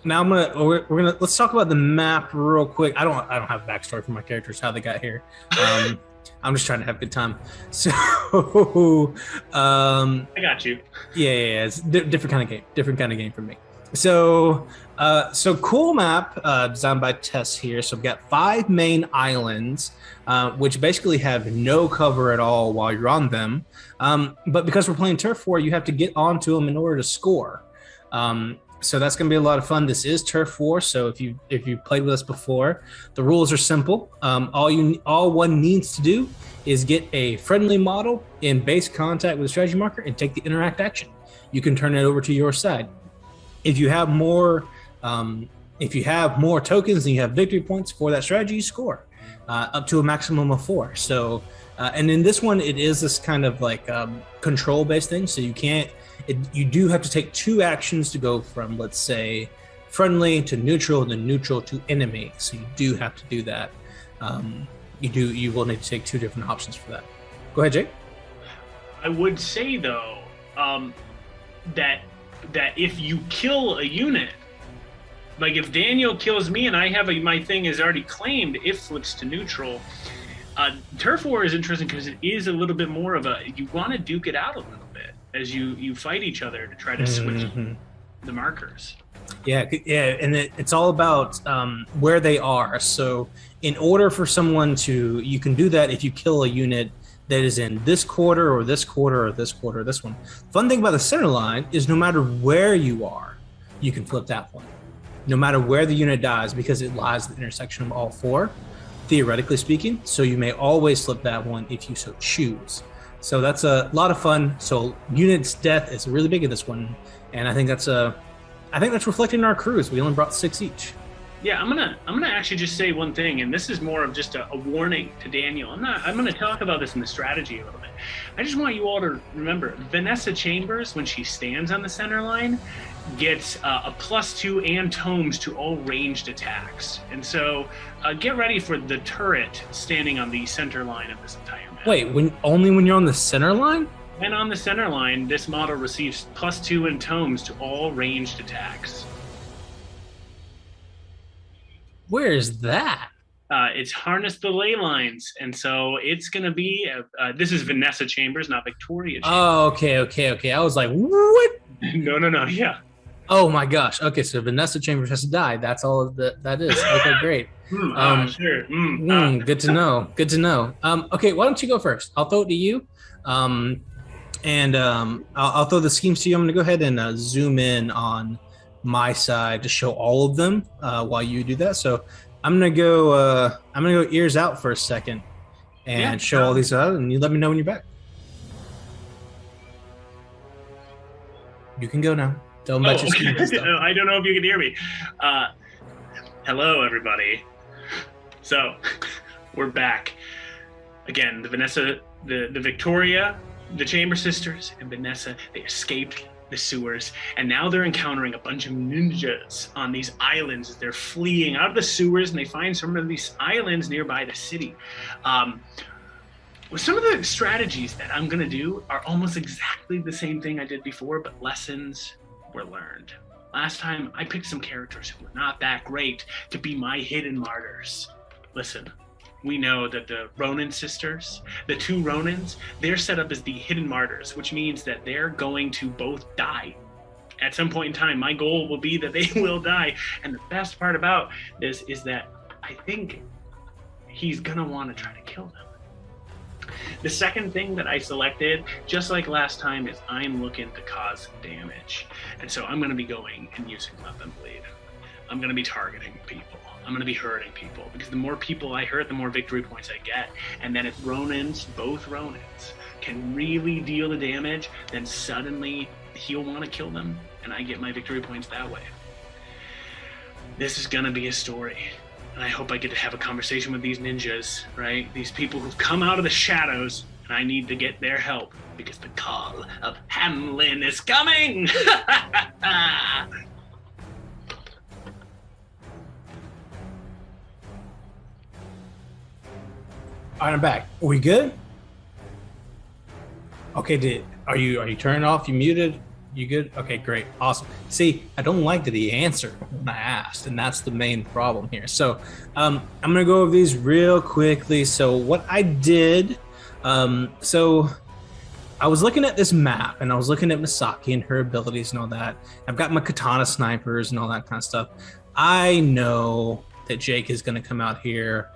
[SPEAKER 1] Now we're gonna let's talk about the map real quick. I don't have a backstory for my characters, how they got here. I'm just trying to have a good time. So,
[SPEAKER 6] I got you.
[SPEAKER 1] Yeah, it's different kind of game for me. So, cool map designed by Tess here. So we've got 5 main islands, which basically have no cover at all while you're on them. But because we're playing Turf War, you have to get onto them in order to score. So that's going to be a lot of fun. This is Turf War, so if you played with us before, the rules are simple. All one needs to do is get a friendly model in base contact with a strategy marker and take the interact action. You can turn it over to your side. If you have more tokens than you have victory points for that strategy, you score up to a maximum of 4. So, and in this one, it is this kind of like control-based thing. So you do have to take 2 actions to go from, let's say, friendly to neutral, then neutral to enemy. So you do have to do that. You will need to take 2 different options for that. Go ahead, Jake.
[SPEAKER 6] I would say though that if you kill a unit, like if Daniel kills me and I have my thing is already claimed, it flips to neutral. Turf War is interesting because it is a little bit more of you want to duke it out a little bit as you fight each other to try to switch the markers. Yeah,
[SPEAKER 1] and it's all about where they are. So in order for someone you can do that if you kill a unit that is in this quarter or this quarter or this quarter or this one. Fun thing about the center line is no matter where you are, you can flip that one. No matter where the unit dies, because it lies at the intersection of all 4, theoretically speaking. So you may always flip that one if you so choose. So that's a lot of fun. So unit's death is really big in this one, and I think that's reflected in our crews. We only brought 6 each.
[SPEAKER 6] Yeah, I'm gonna actually just say one thing, and this is more of just a warning to Daniel. I'm gonna talk about this in the strategy a little bit. I just want you all to remember, Vanessa Chambers, when she stands on the center line, gets a +2 and tomes to all ranged attacks. And so get ready for the turret standing on the center line of this entire map.
[SPEAKER 1] Wait, only when you're on the center line?
[SPEAKER 6] When on the center line, this model receives +2 and tomes to all ranged attacks.
[SPEAKER 1] Where is that?
[SPEAKER 6] It's harness the ley lines, and so it's going to be this is Vanessa Chambers, not Victoria Chambers.
[SPEAKER 1] Oh, okay. I was like, what?
[SPEAKER 6] No, yeah.
[SPEAKER 1] Oh my gosh. Okay, so Vanessa Chambers has to die. That's all that is. Okay, great.
[SPEAKER 6] Sure.
[SPEAKER 1] Good to know. Okay, why don't you go first? I'll throw it to you. I'll throw the schemes to you. I'm going to go ahead and zoom in on my side to show all of them while you do that. So I'm gonna go ears out for a second and show all these out, and you let me know when you're back. You can go now. Tell them about your scheme and stuff.
[SPEAKER 6] I don't know if you can hear me. Hello, everybody. So we're back again. The Vanessa, the Victoria, the Chamber Sisters, and Vanessa, they escaped the sewers, and now they're encountering a bunch of ninjas on these islands as they're fleeing out of the sewers, and they find some of these islands nearby the city. Some of the strategies that I'm gonna do are almost exactly the same thing I did before, but lessons were learned. Last time I picked some characters who were not that great to be my hidden martyrs. Listen, we know that the Ronin sisters, the 2 Ronins, they're set up as the hidden martyrs, which means that they're going to both die. At some point in time, my goal will be that they will die. And the best part about this is that I think he's gonna want to try to kill them. The second thing that I selected, just like last time, is I'm looking to cause damage. And so I'm gonna be going and using Let Them Bleed. I'm gonna be targeting people. I'm going to be hurting people, because the more people I hurt, the more victory points I get. And then if both Ronins, can really deal the damage, then suddenly he'll want to kill them, and I get my victory points that way. This is going to be a story, and I hope I get to have a conversation with these ninjas, right? These people who've come out of the shadows, and I need to get their help, because the call of Hamlin is coming!
[SPEAKER 1] All right, I'm back. Are we good? Okay, are you turning off? You muted? You good? Okay, great. Awesome. See, I don't like that he answered when I asked, and that's the main problem here. So I'm going to go over these real quickly. So what I did, so I was looking at this map, and I was looking at Misaki and her abilities and all that. I've got my katana snipers and all that kind of stuff. I know that Jake is going to come out here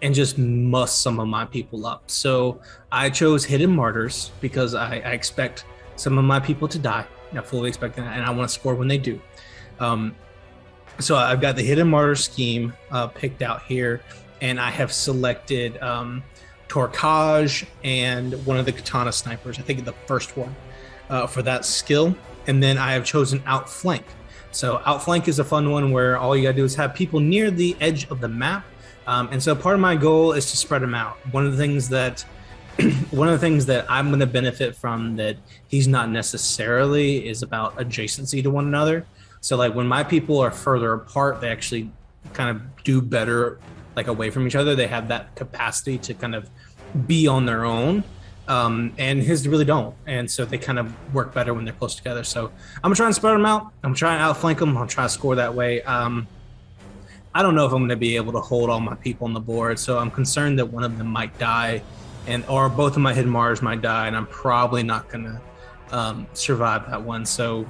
[SPEAKER 1] and just muss some of my people up. So I chose Hidden Martyrs because I expect some of my people to die. I fully expect that, and I want to score when they do. So I've got the Hidden Martyr scheme picked out here, and I have selected Torquage and one of the katana snipers. I think the first one for that skill. And then I have chosen Outflank. So Outflank is a fun one where all you gotta do is have people near the edge of the map. And so part of my goal is to spread them out. One of the things that I'm going to benefit from that he's not necessarily is about adjacency to one another. So like when my people are further apart, they actually kind of do better like away from each other. They have that capacity to kind of be on their own. And his really don't. And so they kind of work better when they're close together. So I'm going to try and spread them out. I'm trying to outflank them. I'll try to score that way. I don't know if I'm going to be able to hold all my people on the board, so I'm concerned that one of them might die, or both of my Hidden Martyrs might die, and I'm probably not going to survive that one. So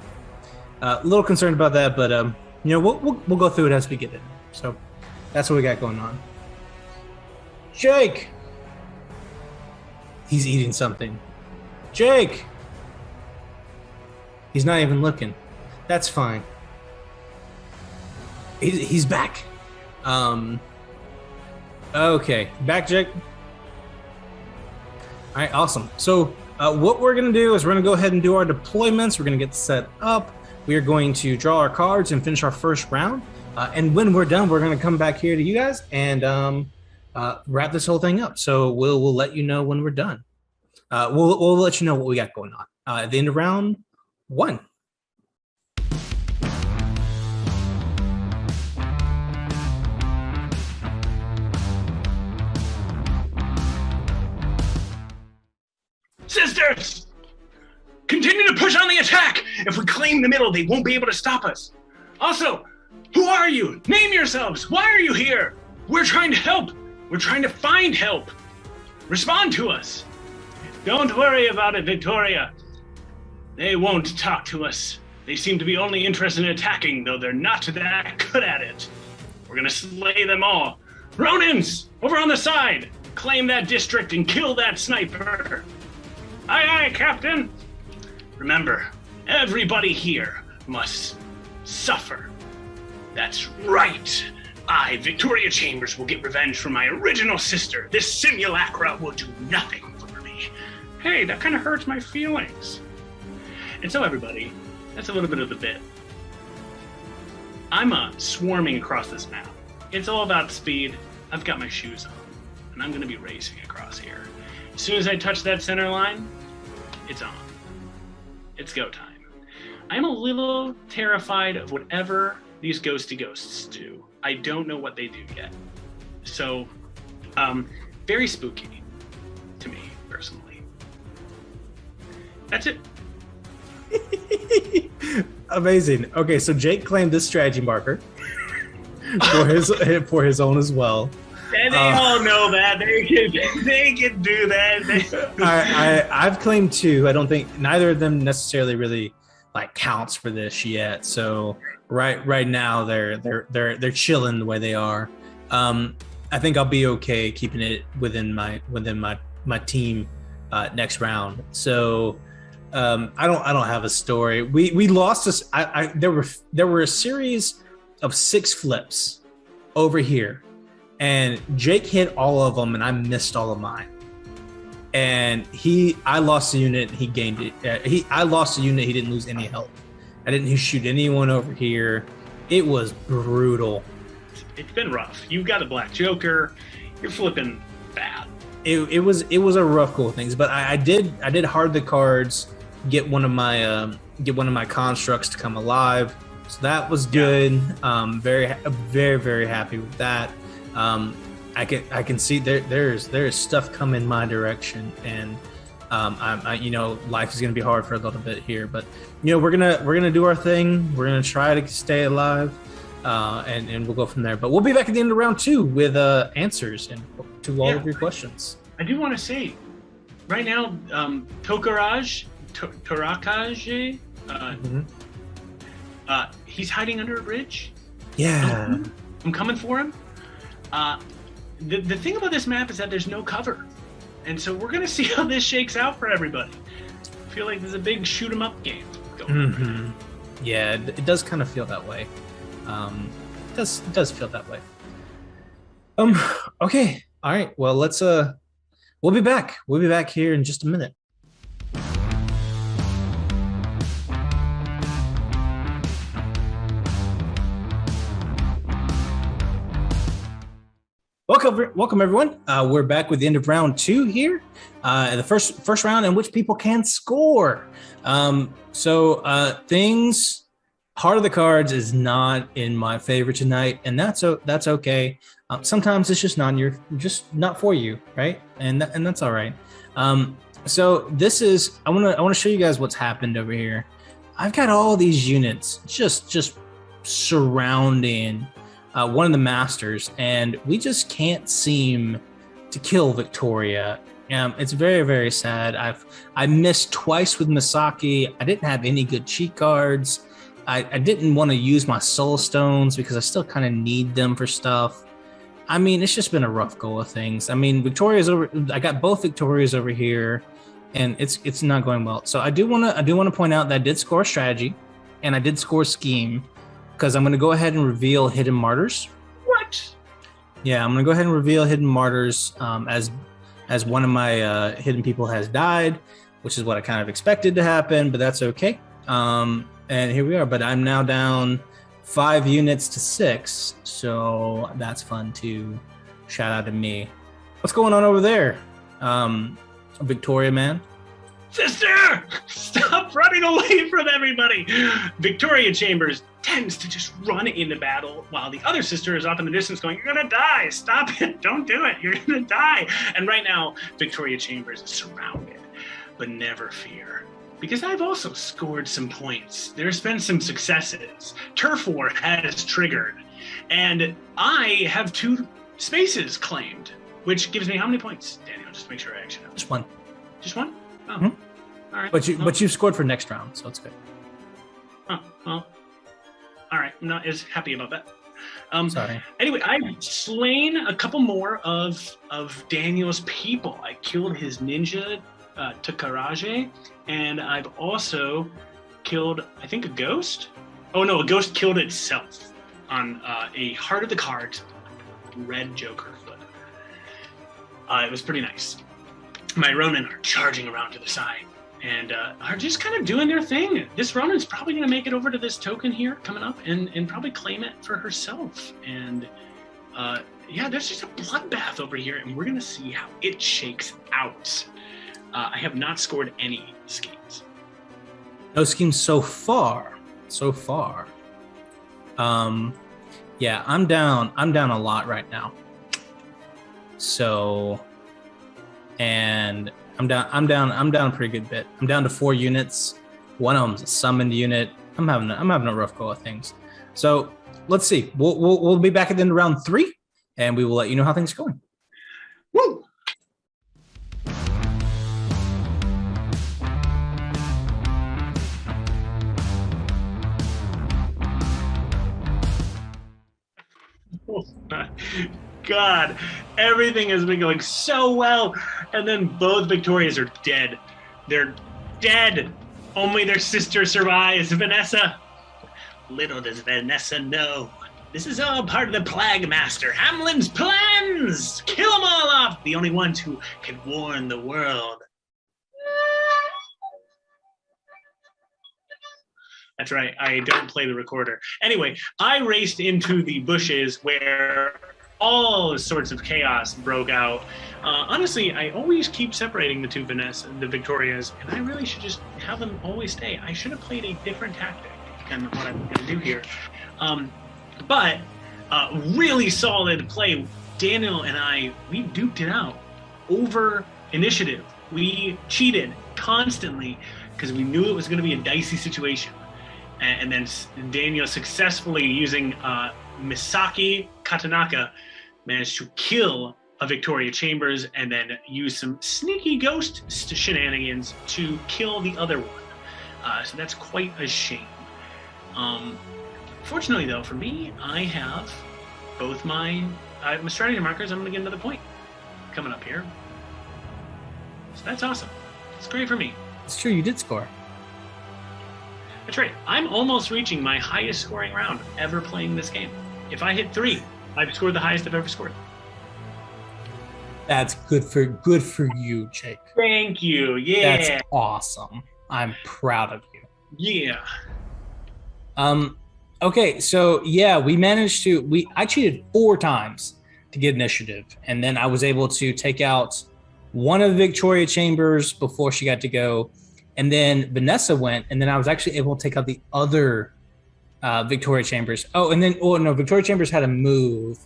[SPEAKER 1] a little concerned about that, but we'll go through it as we get it. So that's what we got going on. Jake, he's eating something. Jake, he's not even looking. That's fine. He's back. Okay, back, Jake. All right, awesome. So what we're going to do is we're going to go ahead and do our deployments. We're going to get set up. We are going to draw our cards and finish our first round. And when we're done, we're going to come back here to you guys and wrap this whole thing up. So we'll let you know when we're done. We'll let you know what we got going on at the end of round 1.
[SPEAKER 6] Sisters! Continue to push on the attack! If we claim the middle, they won't be able to stop us. Also, who are you? Name yourselves! Why are you here? We're trying to help! We're trying to find help! Respond to us! Don't worry about it, Victoria. They won't talk to us. They seem to be only interested in attacking, though they're not that good at it. We're gonna slay them all. Ronins! Over on the side! Claim that district and kill that sniper! Aye, aye, Captain! Remember, everybody here must suffer. That's right! I, Victoria Chambers, will get revenge for my original sister. This simulacra will do nothing for me. Hey, that kind of hurts my feelings. And so, everybody, that's a little bit of the bit. I'm swarming across this map. It's all about speed. I've got my shoes on, and I'm going to be racing across here. As soon as I touch that center line, it's on. It's go time. I'm a little terrified of whatever these ghosty ghosts do. I don't know what they do yet. So, very spooky to me, personally. That's it.
[SPEAKER 1] Amazing. Okay, so Jake claimed this strategy marker for his own as well.
[SPEAKER 6] And they all know that. They can do that.
[SPEAKER 1] I've claimed 2. I don't think neither of them necessarily really like counts for this yet. So right now they're chilling the way they are. I think I'll be okay keeping it within my team next round. So I don't have a story. We lost this. There were a series of 6 flips over here. And Jake hit all of them, and I missed all of mine. And I lost a unit, he gained it. I lost a unit, he didn't lose any health. I didn't shoot anyone over here. It was brutal.
[SPEAKER 6] It's been rough. You've got a Black Joker. You're flipping bad.
[SPEAKER 1] It was a rough go of things, but I did hard the cards, get one of my constructs to come alive. So that was good. Very, very, very happy with that. I can see there's stuff coming my direction, and Life is gonna be hard for a little bit here, but we're gonna do our thing. We're gonna try to stay alive, and we'll go from there. But we'll be back at the end of round 2 with answers to all of your questions.
[SPEAKER 6] I do want to say, right now, Torakaj, he's hiding under a bridge.
[SPEAKER 1] Yeah,
[SPEAKER 6] I'm coming for him. The thing about this map is that there's no cover, and so we're gonna see how this shakes out for everybody. I feel like there's a big shoot 'em up game going on. Right now.
[SPEAKER 1] Yeah, it does kind of feel that way. It does feel that way. Okay, all right. Well, let's we'll be back. We'll be back here in just a minute. Welcome everyone. We're back with the end of round 2 here. The first round in which people can score. Things, Heart of the Cards is not in my favor tonight, and that's okay. Sometimes it's just not for you, right? And that's all right. So this is I want to show you guys what's happened over here. I've got all these units just surrounding one of the masters, and we just can't seem to kill Victoria. It's very, very sad. I missed twice with Misaki. I didn't have any good cheat cards. I didn't want to use my soul stones because I still kind of need them for stuff. I mean, it's just been a rough go of things. I mean, Victoria's over. I got both Victorias over here, and it's not going well. So I do want to point out that I did score strategy, and I did score scheme, because I'm going to go ahead and reveal Hidden Martyrs.
[SPEAKER 6] What?
[SPEAKER 1] Yeah, I'm going to go ahead and reveal Hidden Martyrs as one of my hidden people has died, which is what I kind of expected to happen, but that's okay. And here we are, but I'm now down 5 units to 6, so that's fun too. Shout out to me. What's going on over there, Victoria man?
[SPEAKER 6] Sister, stop running away from everybody. Victoria Chambers tends to just run into battle while the other sister is off in the distance going, "You're gonna die, stop it, don't do it, you're gonna die." And right now, Victoria Chambers is surrounded, but never fear, because I've also scored some points. There's been some successes. Turf War has triggered, and I have 2 spaces claimed, which gives me how many points, Daniel? Just to make sure I actually know.
[SPEAKER 1] Just 1.
[SPEAKER 6] Just 1? Oh,
[SPEAKER 1] Mm-hmm.
[SPEAKER 6] All right.
[SPEAKER 1] But you scored for next round, so it's good.
[SPEAKER 6] Oh, well. All right, I'm not as happy about that.
[SPEAKER 1] Sorry.
[SPEAKER 6] Anyway, I've slain a couple more of Daniel's people. I killed his ninja, Takaraje, and I've also killed, I think, a ghost. Oh no, a ghost killed itself on a Heart of the Cards red Joker. But it was pretty nice. My Ronin are charging around to the side and are just kind of doing their thing. This Ronin's probably going to make it over to this token here coming up and probably claim it for herself. And yeah, there's just a bloodbath over here, and we're going to see how it shakes out. I have not scored any schemes.
[SPEAKER 1] No schemes so far. Yeah, I'm down a lot right now. So, and I'm down a pretty good bit. I'm down to 4 units. One of them's a summoned unit. I'm having a rough go of things. So let's see. We'll be back at the end of round 3, and we will let you know how things are going.
[SPEAKER 6] Woo! Oh my God, everything has been going so well, and then both Victorias are dead. They're dead. Only their sister survives, Vanessa. Little does Vanessa know, this is all part of the Plague Master Hamlin's plans. Kill them all off, the only ones who can warn the world. That's right, I don't play the recorder. Anyway, I raced into the bushes where all sorts of chaos broke out. Honestly, I always keep separating the 2 the Victorias, and I really should just have them always stay. I should have played a different tactic than what I'm going to do here. But really solid play. Daniel and I, we duked it out over initiative We cheated constantly because we knew it was going to be a dicey situation. And then Daniel successfully using Misaki Katanaka managed to kill a Victoria Chambers and then use some sneaky ghost shenanigans to kill the other one. So that's quite a shame. Fortunately, though, for me, I have both my strategy markers. I'm going to get another point coming up here. So that's awesome. It's great for me.
[SPEAKER 1] It's true, you did score.
[SPEAKER 6] That's right. I'm almost reaching my highest scoring round ever playing this game. If I hit 3, I've scored the highest I've ever scored.
[SPEAKER 1] That's good for you, Jake.
[SPEAKER 6] Thank you. Yeah.
[SPEAKER 1] That's awesome. I'm proud of you.
[SPEAKER 6] Yeah.
[SPEAKER 1] Okay, so yeah, I cheated 4 times to get initiative, and then I was able to take out one of the Victoria Chambers before she got to go, and then Vanessa went, and then I was actually able to take out the other Victoria Chambers. Victoria Chambers had a move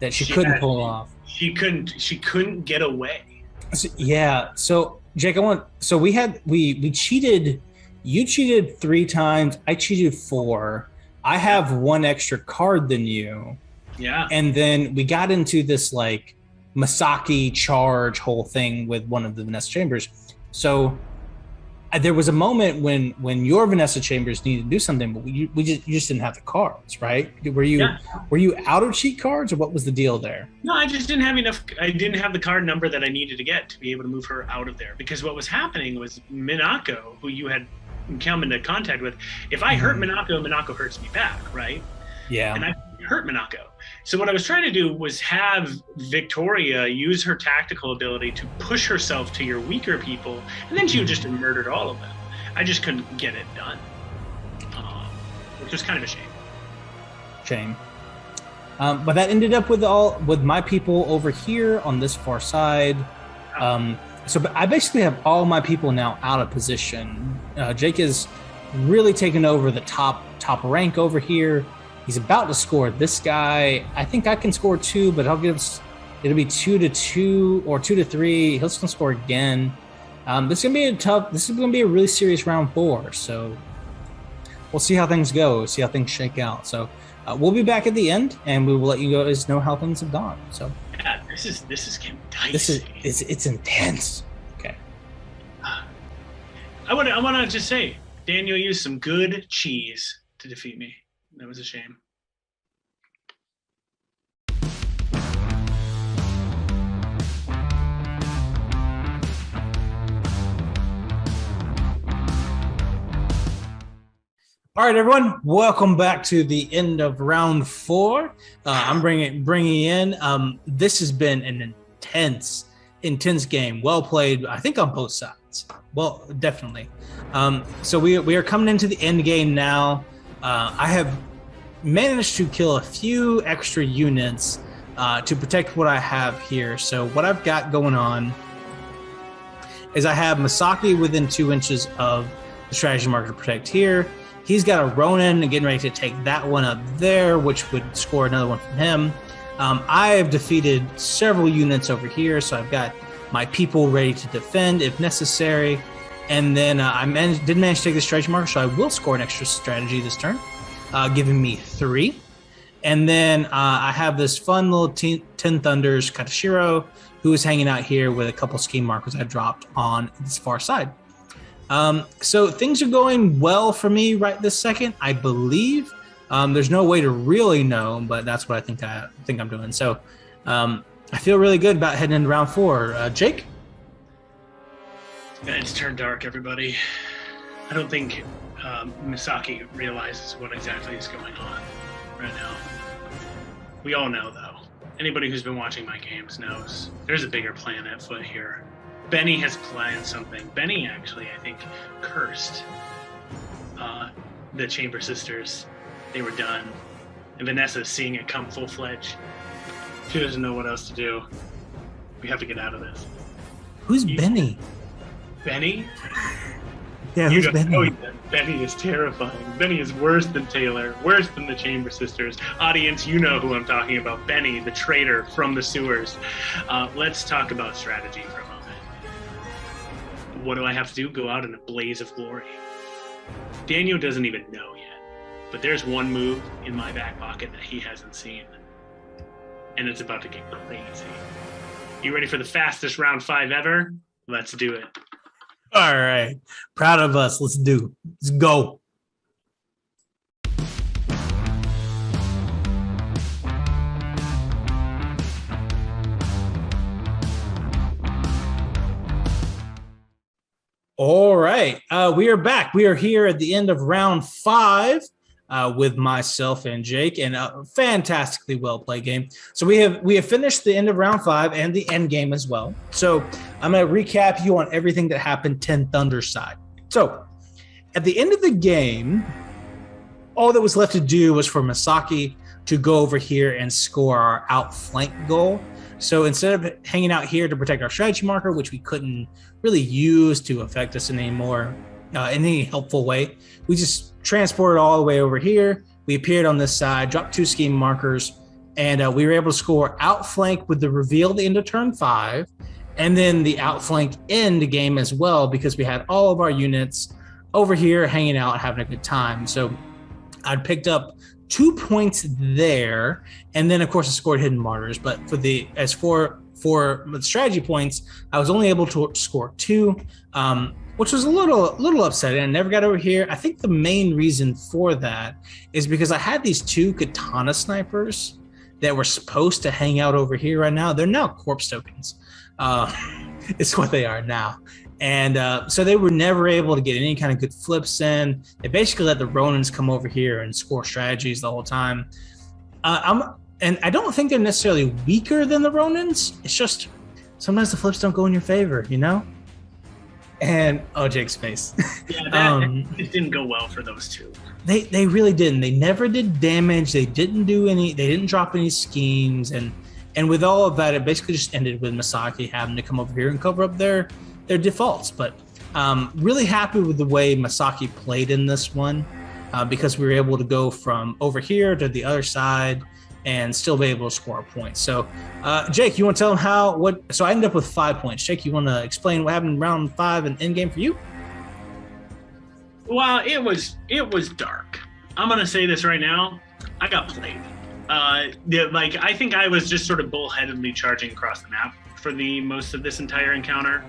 [SPEAKER 1] that she couldn't pull off.
[SPEAKER 6] She couldn't get away.
[SPEAKER 1] So Jake, we cheated. You cheated 3 times. I cheated 4. I have 1 extra card than you.
[SPEAKER 6] Yeah. And
[SPEAKER 1] then we got into this like Misaki charge whole thing with one of the Vanessa Chambers. So there was a moment when your Vanessa Chambers needed to do something, but you just didn't have the cards, right? Were you out of cheat cards, or what was the deal there?
[SPEAKER 6] No, I just didn't have enough. I didn't have the card number that I needed to get to be able to move her out of there. Because what was happening was Minako, who you had come into contact with, if I hurt Minako hurts me back, right?
[SPEAKER 1] Yeah.
[SPEAKER 6] And I hurt Minako. So what I was trying to do was have Victoria use her tactical ability to push herself to your weaker people, and then she would just have murdered all of them. I just couldn't get it done, which was kind of a shame.
[SPEAKER 1] But that ended up with my people over here on this far side. So I basically have all my people now out of position. Jake is really taken over the top rank over here. He's about to score this guy. I think I can score 2, but it'll be 2-2 or 2-3. He'll still score again. This is gonna be a really serious round 4. So we'll see how things go. See how things shake out. So we'll be back at the end, and we will let you guys know how things have gone. So
[SPEAKER 6] yeah, this is getting dicey.
[SPEAKER 1] It's intense. Okay.
[SPEAKER 6] I want to just say, Daniel used some good cheese to defeat me. That was a shame.
[SPEAKER 1] All right, everyone. Welcome back to the end of round 4. I'm bringing in. This has been an intense game. Well played, I think, on both sides. Well, definitely. So we are coming into the end game now. I have managed to kill a few extra units to protect what I have here. So what I've got going on is I have Misaki within 2 inches of the strategy marker to protect here. He's got a Ronin and getting ready to take that one up there, which would score another one from him. I have defeated several units over here, so I've got my people ready to defend if necessary. And then I did manage to take the strategy marker, so I will score an extra strategy this turn, giving me 3. And then I have this fun little 10 Thunders Katashiro, who is hanging out here with a couple scheme markers I dropped on this far side. So things are going well for me right this second, I believe. There's no way to really know, but that's what I think I'm doing. So I feel really good about heading into round 4. Jake?
[SPEAKER 6] It's turned dark, everybody. I don't think Misaki realizes what exactly is going on right now. We all know, though. Anybody who's been watching my games knows there's a bigger plan at foot here. Benny has planned something. Benny actually, I think, cursed the Chamber Sisters. They were done. And Vanessa's seeing it come full-fledged. She doesn't know what else to do. We have to get out of this.
[SPEAKER 1] Who's Benny?
[SPEAKER 6] Benny?
[SPEAKER 1] Yeah, who's Benny?
[SPEAKER 6] Benny is terrifying. Benny is worse than Taylor, worse than the Chamber Sisters. Audience, you know who I'm talking about. Benny, the traitor from the sewers. Let's talk about strategy for a moment. what do I have to do? Go out in a blaze of glory. Daniel doesn't even know yet, but there's one move in my back pocket that he hasn't seen, and it's about to get crazy. You ready for the fastest round 5 ever? Let's do it.
[SPEAKER 1] All right. Proud of us. Let's go. All right. We are back. We are here at the end of round 5 with myself and Jake, and a fantastically well played game. So we have finished the end of round 5 and the end game as well. So I'm going to recap you on everything that happened 10 Thunder side. So at the end of the game, all that was left to do was for Masaki to go over here and score our outflank goal. So instead of hanging out here to protect our strategy marker, which we couldn't really use to affect us in any helpful way, we just transported all the way over here. We appeared on this side, dropped 2 scheme markers, and we were able to score outflank with the reveal at the end of turn 5, and then the outflank end game as well, because we had all of our units over here hanging out, having a good time. So I'd picked up 2 points there, and then of course I scored hidden martyrs. But for the strategy points, I was only able to score 2, which was a little upsetting. I never got over here. I think the main reason for that is because I had these 2 katana snipers that were supposed to hang out over here right now. They're now corpse tokens. It's what they are now. And so they were never able to get any kind of good flips in. They basically let the Ronins come over here and score strategies the whole time. And I don't think they're necessarily weaker than the Ronins. It's just sometimes the flips don't go in your favor, you know? And Jake's face.
[SPEAKER 6] Yeah, it didn't go well for those 2.
[SPEAKER 1] They really didn't. They never did damage. They didn't drop any schemes. And with all of that, it basically just ended with Masaki having to come over here and cover up their defaults. But really happy with the way Masaki played in this one, because we were able to go from over here to the other side and still be able to score a point. So Jake, you want to tell them so I ended up with 5 points. Jake, you want to explain what happened in round 5 and end game for you?
[SPEAKER 6] Well, it was dark. I'm going to say this right now. I got played. I think I was just sort of bullheadedly charging across the map for the most of this entire encounter,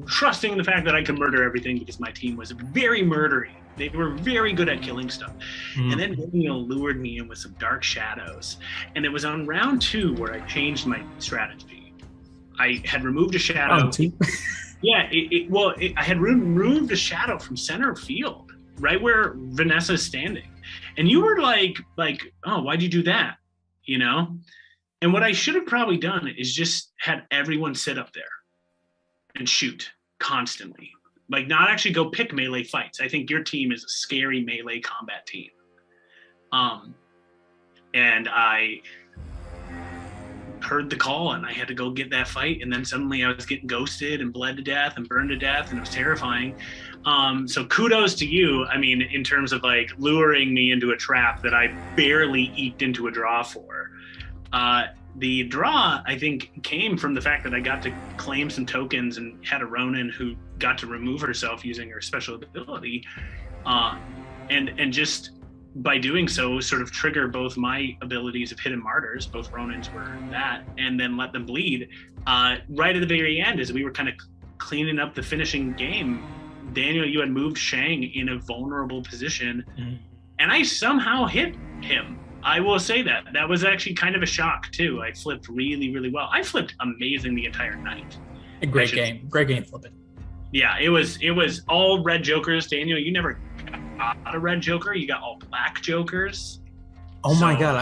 [SPEAKER 6] trusting the fact that I could murder everything because my team was very murdery. They were very good at killing stuff. And then Daniel lured me in with some dark shadows. And it was on round 2 where I changed my strategy. I had removed a shadow.
[SPEAKER 1] Round 2?
[SPEAKER 6] Yeah, I had removed a shadow from center field, right where Vanessa's standing. And you were like, oh, why'd you do that? You know? And what I should have probably done is just had everyone sit up there and shoot constantly. Like, not actually go pick melee fights. I think your team is a scary melee combat team. And I heard the call and I had to go get that fight. And then suddenly I was getting ghosted and bled to death and burned to death, and it was terrifying. So kudos to you. I mean, in terms of like luring me into a trap that I barely eked into a draw for. The draw, I think, came from the fact that I got to claim some tokens and had a Ronin who got to remove herself using her special ability. And just by doing so, sort of trigger both my abilities of hidden martyrs, both Ronins were that, and then let them bleed. Right at the very end, as we were kind of cleaning up the finishing game, Daniel, you had moved Shang in a vulnerable position, and I somehow hit him. I will say that. That was actually kind of a shock, too. I flipped really, really well. I flipped amazing the entire night.
[SPEAKER 1] A great game. Great game flipping.
[SPEAKER 6] Yeah, it was all red jokers. Daniel, you never got a red joker. You got all black jokers.
[SPEAKER 1] Oh my God.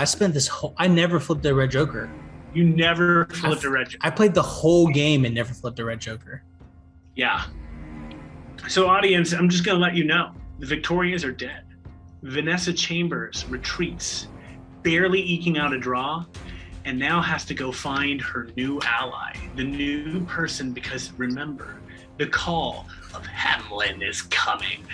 [SPEAKER 1] I never flipped a red joker.
[SPEAKER 6] You never flipped a red joker.
[SPEAKER 1] I played the whole game and never flipped a red joker.
[SPEAKER 6] Yeah. So audience, I'm just going to let you know. The Victorias are dead. Vanessa Chambers retreats, barely eking out a draw, and now has to go find her new ally, the new person, because remember, the call of Hamlin is coming.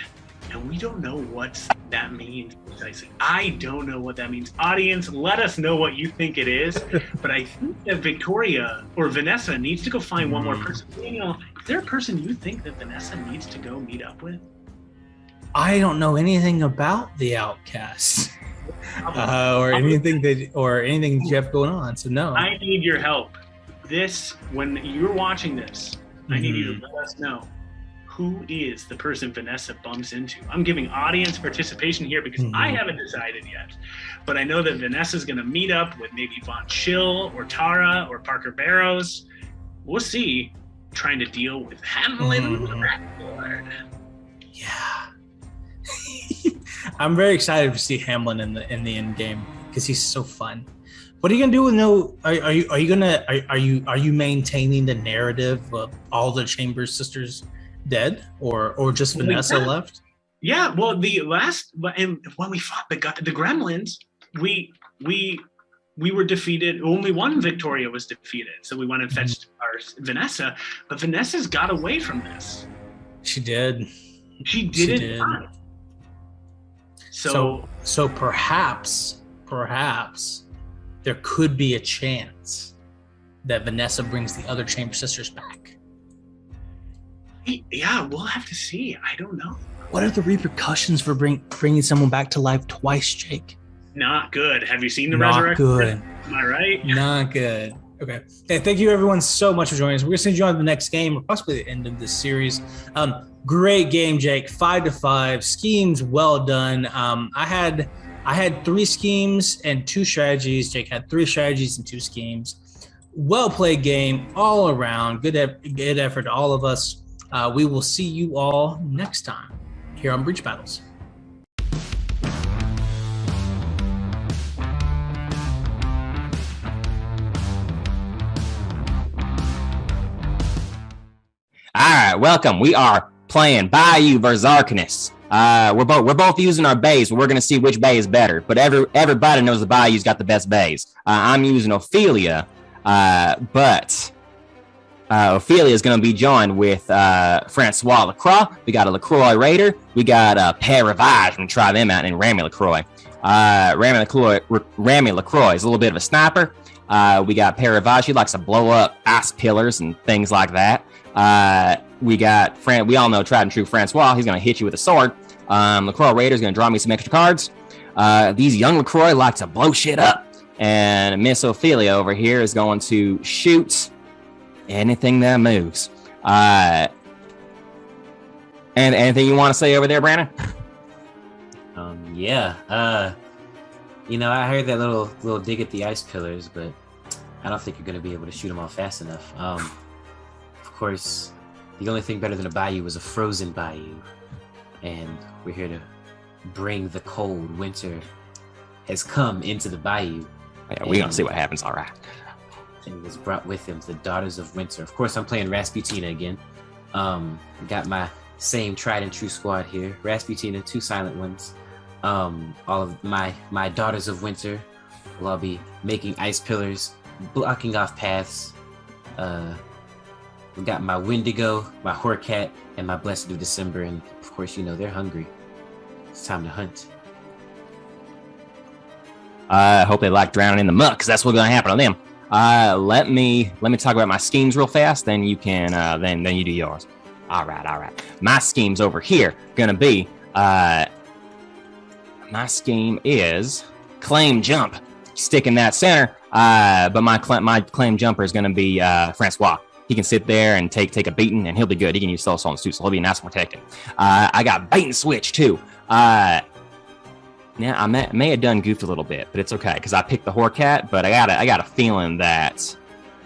[SPEAKER 6] and we don't know what that means precisely. I don't know what that means. Audience, let us know what you think it is. But I think that Victoria or Vanessa needs to go find one more person. You know, is there a person you think that Vanessa needs to go meet up with?
[SPEAKER 1] I don't know anything about the Outcasts or anything that you have going on. So no.
[SPEAKER 6] I need your help. When you're watching this, I need you to let us know who is the person Vanessa bumps into. I'm giving audience participation here because I haven't decided yet. But I know that Vanessa's going to meet up with maybe Von Schill or Tara or Parker Barrows. We'll see. Trying to deal with Hamlin the Rat Lord.
[SPEAKER 1] Yeah. I'm very excited to see Hamlin in the end game because he's so fun. What are you gonna do with are you maintaining the narrative of all the Chambers sisters dead or just Vanessa left?
[SPEAKER 6] Yeah, well, and when we fought the Gremlins, we were defeated. Only one Victoria was defeated, so we went and fetched our Vanessa. But Vanessa's got away from this.
[SPEAKER 1] She did.
[SPEAKER 6] She did. So perhaps there could be a chance that Vanessa brings the other Chamber sisters back. Yeah, we'll have to see. I don't know.
[SPEAKER 1] What are the repercussions for bringing someone back to life twice, Jake?
[SPEAKER 6] Not good. Have you seen the
[SPEAKER 1] Not
[SPEAKER 6] resurrection?
[SPEAKER 1] Good.
[SPEAKER 6] Am I right?
[SPEAKER 1] Not good. Okay. Hey, thank you everyone so much for joining us. We're gonna send you on to the next game, or possibly the end of this series. Great game, Jake. 5-5. Schemes well done. I had 3 schemes and 2 strategies. Jake had 3 strategies and 2 schemes. Well played game all around. Good effort to all of us. We will see you all next time here on Breach Battles.
[SPEAKER 3] All right, welcome. We are playing Bayou versus Arcanist. We're both using our bays. We're going to see which bay is better. But everybody knows the Bayou's got the best bays. I'm using Ophelia, but Ophelia is going to be joined with Francois Lacroix. We got a LaCroix Raider. We got a Père Ravage. I'm going to try them out, and Rami LaCroix. Rami LaCroix is a little bit of a sniper. We got Père Ravage. He likes to blow up ice pillars and things like that. We got we all know tried and true Francois. He's going to hit you with a sword. LaCroix Raider is going to draw me some extra cards. These young LaCroix like to blow shit up. And Miss Ophelia over here is going to shoot anything that moves. And anything you want to say over there, Brandon?
[SPEAKER 7] Yeah. I heard that little dig at the ice pillars, but I don't think you're going to be able to shoot them all fast enough. Of course, the only thing better than a bayou was a frozen bayou, and we're here to bring the cold. Winter has come into the bayou.
[SPEAKER 3] Yeah, we're going to see what happens, all right.
[SPEAKER 7] And was brought with him the Daughters of Winter. Of course, I'm playing Rasputina again. Got my same tried and true squad here. Rasputina, 2 silent ones. All of my Daughters of Winter will all be making ice pillars, blocking off paths. We got my Wendigo, my Horcat, and my Blessed of December, and of course, they're hungry. It's time to hunt.
[SPEAKER 3] I hope they like drowning in the muck, because that's what's going to happen to them. Let me talk about my schemes real fast, then you can then you do yours. All right. My scheme's over here gonna be my scheme is claim jump, stick in that center. But my claim jumper is gonna be Francois. He can sit there and take a beating, and he'll be good. He can use soul stones too, so he'll be nice and protected. I got bait and switch too. Yeah, I may have done goofed a little bit, but it's okay because I picked the Horcat. But I got a feeling that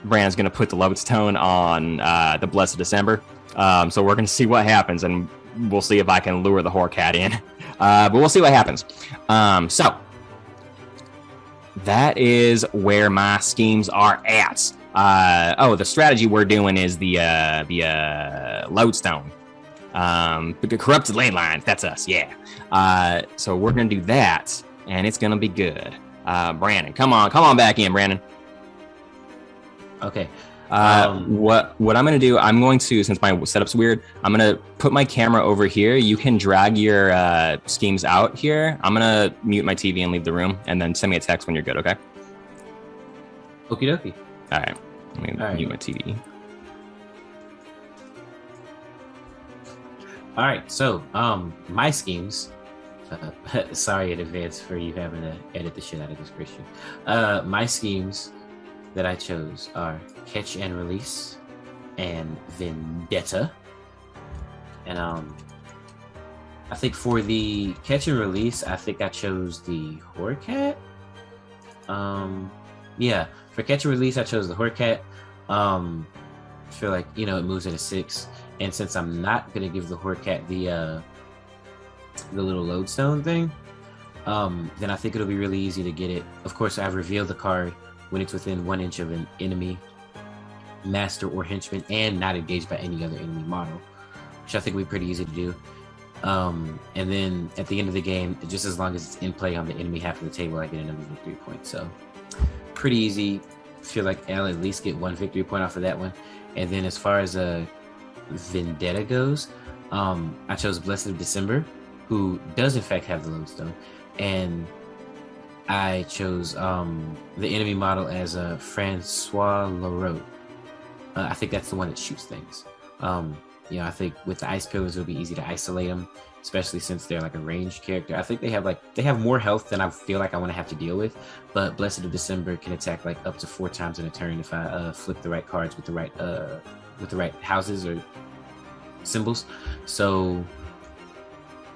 [SPEAKER 3] Brandon's gonna put the lodestone on the Blessed December. So we're gonna see what happens, and we'll see if I can lure the Horcat in. But we'll see what happens. So that is where my schemes are at. The strategy we're doing is the lodestone. The corrupted ley lines, that's us, yeah. So we're gonna do that, and it's gonna be good. Brandon, come on back in, Brandon.
[SPEAKER 7] Okay.
[SPEAKER 8] What I'm gonna do? I'm going to, since my setup's weird, I'm gonna put my camera over here. You can drag your schemes out here. I'm gonna mute my TV and leave the room, and then send me a text when you're good. Okay?
[SPEAKER 7] Okie dokie.
[SPEAKER 8] All right. Let me mute my TV.
[SPEAKER 7] All right. So, my schemes. Sorry in advance for you having to edit the shit out of this, Christian. My schemes that I chose are Catch and Release and Vendetta. And I think for the Catch and Release, I think I chose the Horcat. Yeah, for Catch and Release, I chose the Horcat. I feel like, it moves at a 6. And since I'm not gonna give the Horcat the little lodestone thing, then I think it'll be really easy to get it. Of course, I've revealed the card when it's within 1 inch of an enemy, master, or henchman, and not engaged by any other enemy model, which I think will be pretty easy to do. And then at the end of the game, just as long as it's in play on the enemy half of the table, I get another victory point. So pretty easy. Feel like I'll at least get 1 victory point off of that one. And then as far as Vendetta goes, I chose Blessed of December, who does in fact have the lodestone, and I chose the enemy model as Francois Leroux. I think that's the one that shoots things. I think with the ice pillars, it'll be easy to isolate them, especially since they're like a ranged character. I think they have more health than I feel like I want to have to deal with. But Blessed of December can attack like up to 4 times in a turn if I flip the right cards with the right houses or symbols. So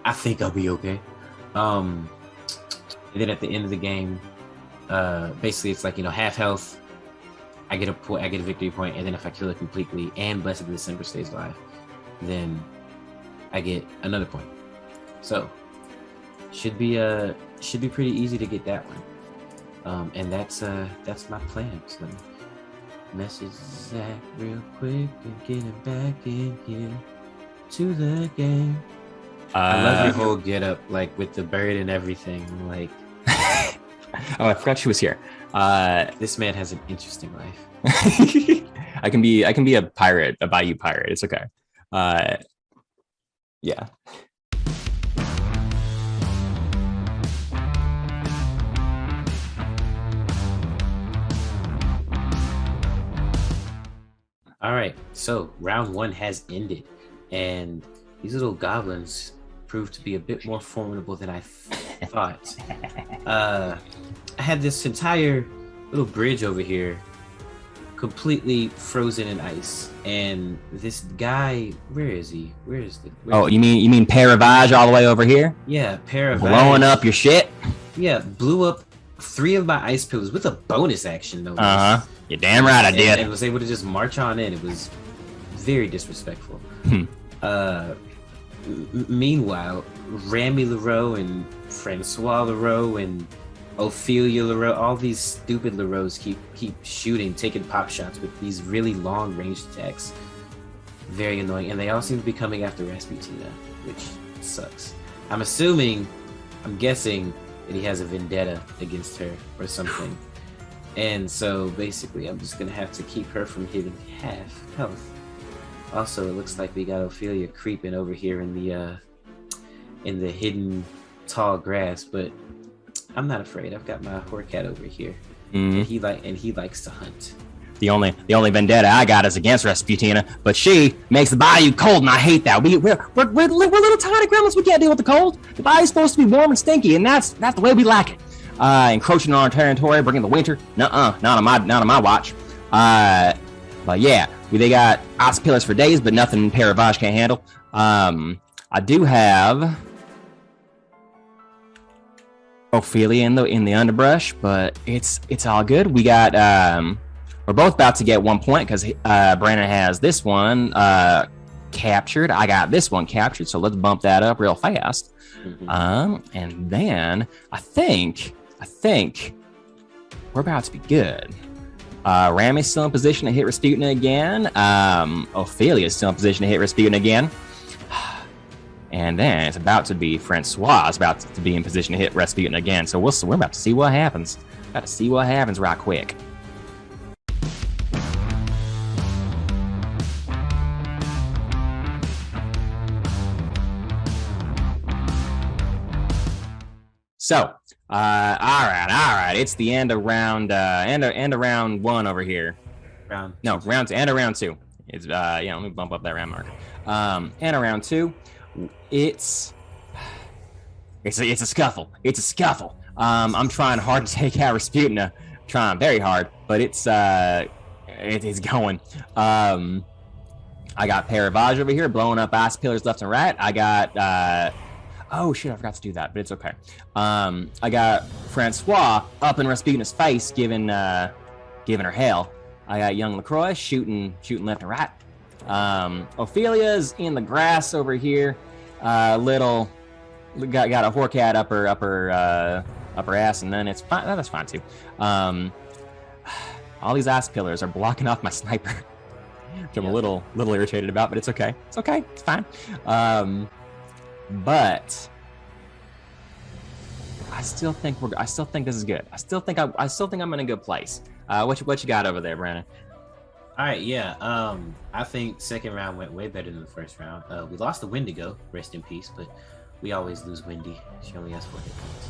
[SPEAKER 7] I think I'll be okay. And then at the end of the game, basically it's like, half health, I get a victory point, and then if I kill it completely and Blessed of December stays alive, then I get another point. So should be pretty easy to get that one. And that's my plan. So let me message Zach real quick and get him back in here to the game. I love your whole getup, like with the bird and everything. Like,
[SPEAKER 8] oh, I forgot she was here.
[SPEAKER 7] This man has an interesting life.
[SPEAKER 8] I can be a pirate, a bayou pirate. It's okay. Yeah.
[SPEAKER 7] All right, so round 1 has ended, and these little goblins proved to be a bit more formidable than I thought. I had this entire little bridge over here completely frozen in ice, and this guy, where is he?
[SPEAKER 8] You mean Paravage all the way over here?
[SPEAKER 7] Yeah, Paravage.
[SPEAKER 8] Blowing up your shit?
[SPEAKER 7] Yeah, blew up 3 of my ice pillars with a bonus action, though.
[SPEAKER 8] You're damn right I did.
[SPEAKER 7] And was able to just march on in. It was very disrespectful. Meanwhile, Rami Leroux and Francois Leroux and Ophelia Leroux, all these stupid Leroux keep shooting, taking pop shots with these really long ranged attacks. Very annoying. And they all seem to be coming after Rasputina, which sucks. I'm guessing that he has a vendetta against her or something. And so basically I'm just gonna have to keep her from hitting half health. Also, it looks like we got Ophelia creeping over here in the hidden tall grass, but I'm not afraid. I've got my Horcat over here, and he likes to hunt.
[SPEAKER 8] The only vendetta I got is against Rasputina, but she makes the bayou cold, and I hate that. We're little tiny gremlins. We can't deal with the cold. The bayou's supposed to be warm and stinky, and that's the way we like it. Encroaching on our territory, bringing the winter. Not on my watch. But yeah, they got ice pillars for days, but nothing Paravage can't handle. I do have Ophelia in the underbrush, but it's all good. We got we're both about to get 1 point because Brandon has this one captured. I got this one captured, so let's bump that up real fast. And then I think we're about to be good. Rami's still in position to hit Rasputin again. Ophelia's still in position to hit Rasputin again. And then it's about to be Francois is about to be in position to hit Rasputin again. So we're about to see what happens. About to see what happens right quick. So, all right. It's the end of round round 1 over here. Round of round 2. It's let me bump up that round marker. End of round 2. It's a scuffle. It's a scuffle. I'm trying hard to take out Rasputina. Trying very hard, but it's going. I got Paravage over here blowing up ice pillars left and right. I got oh shit, I forgot to do that, but it's okay. I got Francois up in Rasputina's face, giving her hell. I got young LaCroix shooting left and right. Ophelia's in the grass over here. Got a Horcat upper ass, and then it's fine. That's fine too. All these ice pillars are blocking off my sniper, which I'm a little irritated about, but it's okay. It's okay. It's fine. But I still think this is good. I still think I'm in a good place. What you got over there, Brandon?
[SPEAKER 7] All right, yeah. I think second round went way better than the first round. We lost the Wendigo, rest in peace, but we always lose Wendy. She only has 4 hit points.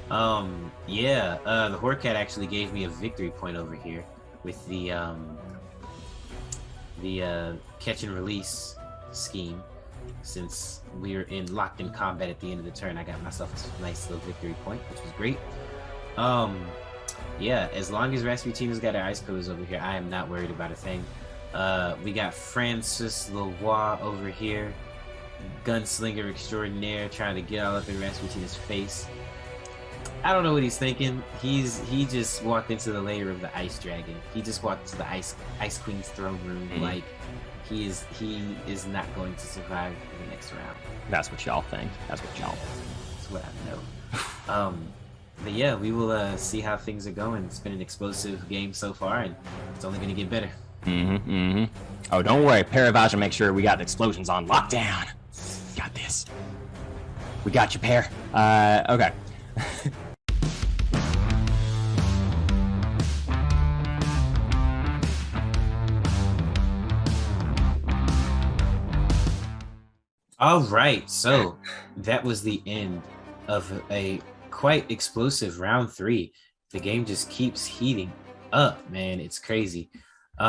[SPEAKER 7] The Horcat actually gave me a victory point over here with the catch and release scheme. Since we were locked in combat at the end of the turn, I got myself a nice little victory point, which was great. As long as Rasputina's got her ice pillars over here, I am not worried about a thing. We got Francis Leroy over here, gunslinger extraordinaire, trying to get all up in Rasputina's face. I don't know what he's thinking. He just walked into the lair of the ice dragon. He just walked into the ice queen's throne room. Like he is not going to survive the next round.
[SPEAKER 8] That's what y'all think. That's
[SPEAKER 7] what I know. But yeah, we will see how things are going. It's been an explosive game so far, and it's only going to get better.
[SPEAKER 8] Oh, don't worry. Paravage will make sure we got the explosions on lockdown. Got this. We got you, Pear. Okay.
[SPEAKER 7] All right, so that was the end of a quite explosive round 3. The game just keeps heating up, man. It's crazy. We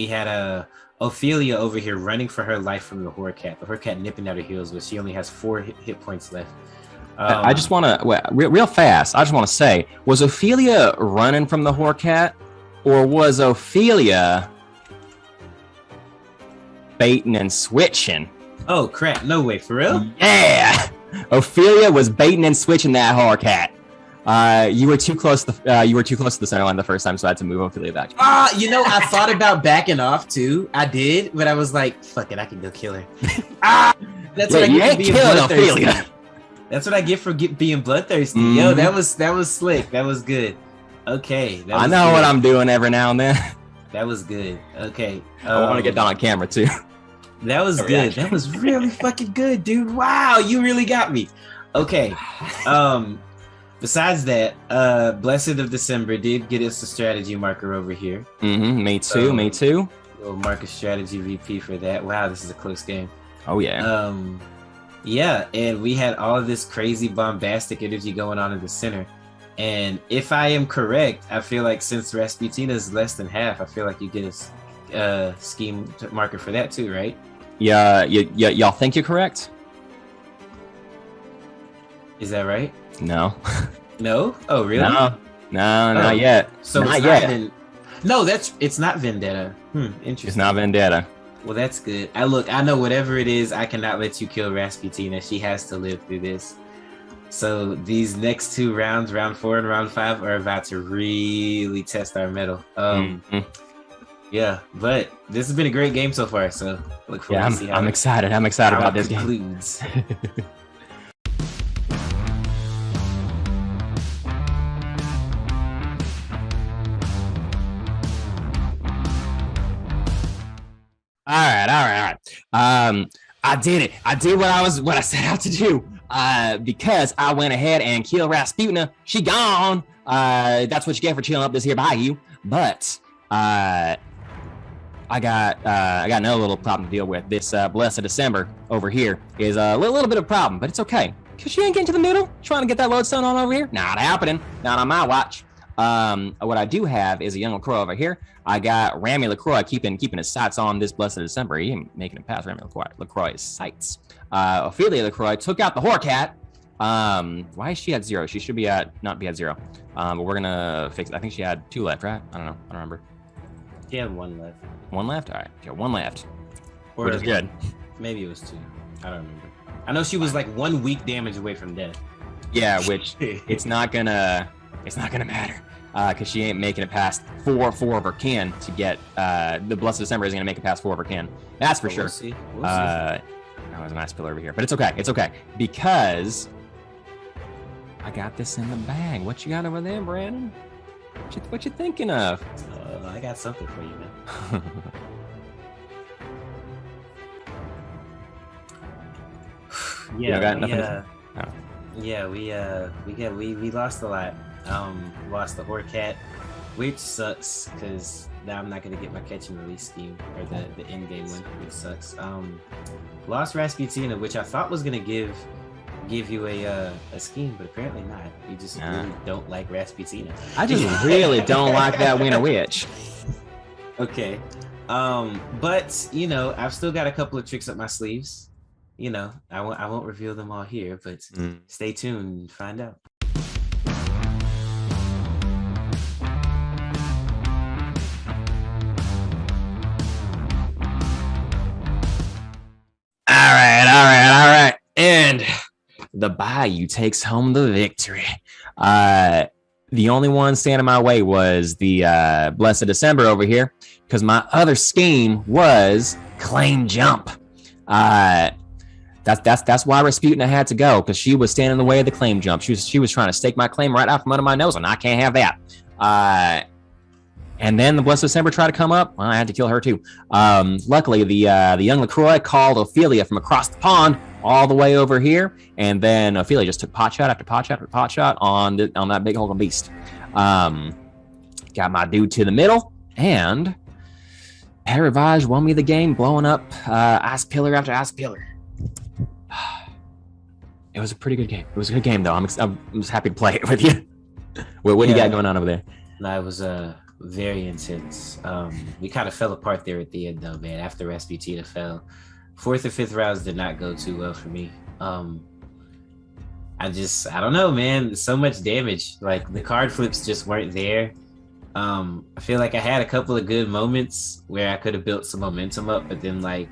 [SPEAKER 7] had Ophelia over here running for her life from the Horcat. The Horcat nipping at her heels, but she only has 4 hit points left.
[SPEAKER 8] I just want to, real fast, I just want to say, was Ophelia running from the Horcat, or was Ophelia baiting and switching?
[SPEAKER 7] Oh crap, no way, for real?
[SPEAKER 8] Yeah! Ophelia was baiting and switching that Horcat. You were too close to the center line the first time, so I had to move Ophelia back.
[SPEAKER 7] I thought about backing off too. I did, but I was like, fuck it, I can go kill her. That's what I get for being bloodthirsty. That's what I get for being bloodthirsty. Yo, that was slick. That was good. Okay.
[SPEAKER 8] I know what I'm doing every now and then.
[SPEAKER 7] That was good. Okay.
[SPEAKER 8] I want to get that on camera too.
[SPEAKER 7] That was good. That was really fucking good, dude. Wow, you really got me. Okay. Besides that, Blessed of December did get us a strategy marker over here.
[SPEAKER 8] Me too.
[SPEAKER 7] We'll mark a strategy VP for that. Wow, this is a close game.
[SPEAKER 8] Oh yeah.
[SPEAKER 7] Yeah, and we had all of this crazy bombastic energy going on in the center. And if I am correct, I feel like since Rasputina is less than half, I feel like you get a scheme marker for that too, right?
[SPEAKER 8] Yeah, y'all think you're correct?
[SPEAKER 7] Is that right?
[SPEAKER 8] No.
[SPEAKER 7] No? Oh, really?
[SPEAKER 8] No, not yet.
[SPEAKER 7] So
[SPEAKER 8] not
[SPEAKER 7] it's
[SPEAKER 8] yet.
[SPEAKER 7] It's not Vendetta. Interesting.
[SPEAKER 8] It's not Vendetta.
[SPEAKER 7] Well, that's good. I know whatever it is, I cannot let you kill Rasputina. She has to live through this. So these next 2 rounds, round 4 and round 5, are about to really test our mettle. Yeah, but this has been a great game so far. So look forward to see how
[SPEAKER 8] I'm excited. I'm excited about this game. All right. I did it. I did what I set out to do. Because I went ahead and killed Rasputina. She gone. That's what you get for chilling up this here bayou. But I I got another little problem to deal with. This Blessed December over here is a little bit of a problem, but it's okay. Cause she ain't getting to the middle, trying to get that lodestone on over here. Not happening. Not on my watch. What I do have is a young LaCroix over here. I got Rami LaCroix keeping his sights on this Blessed December. He ain't making it past Rami LaCroix's sights. Ophelia LaCroix took out the Horcat. Why is she at 0? She should be not be at 0. But we're gonna fix it. I think she had 2 left, right? I don't know. I don't remember.
[SPEAKER 7] She had 1 left.
[SPEAKER 8] 1 left? All right. She had 1 left.
[SPEAKER 7] Or
[SPEAKER 8] which is good.
[SPEAKER 7] Maybe it was 2. I don't remember. I know she was like 1 weak damage away from death.
[SPEAKER 8] Yeah, which it's not gonna matter. Because she ain't making it past 4 of her kin to get the Blessed December isn't gonna make it past 4 of her kin. That's for sure.
[SPEAKER 7] We'll see.
[SPEAKER 8] There's a nice pillar over here, but it's okay. It's okay because I got this in the bag. What you got over there, Brandon? What you thinking of?
[SPEAKER 7] I got something for you, man. We lost a lot. Lost the Horcat, which sucks because now I'm not gonna get my catch and release scheme or the end game one, which sucks. Lost Rasputina, which I thought was gonna give you a scheme, but apparently not. You just really don't like Rasputina.
[SPEAKER 8] I just really don't like that Winter Witch.
[SPEAKER 7] Okay, but you know, I've still got a couple of tricks up my sleeves. You know, I won't reveal them all here, but stay tuned and find out. All right. And the Bayou takes home the victory. The only one standing in my way was the Blessed December over here, because my other scheme was claim jump. That's why Rasputina had to go, because she was standing in the way of the claim jump. She was trying to stake my claim right out from under my nose, and I can't have that. And then the Blessed December tried to come up. Well, I had to kill her too. Luckily, the young LaCroix called Ophelia from across the pond all the way over here, and then Ophelia just took pot shot after pot shot after pot shot on that big hulking beast. Got my dude to the middle, and Paravage won me the game, blowing up ice pillar after ice pillar. It was a pretty good game. It was a good game, though. I'm just happy to play it with you. What do you got going on over there? No, it was very intense. We kind of fell apart there at the end, though, man. After Rasputina fell, 4th and 5th rounds did not go too well for me. I don't know, man. So much damage. Like, the card flips just weren't there. I feel like I had a couple of good moments where I could have built some momentum up, but then, like,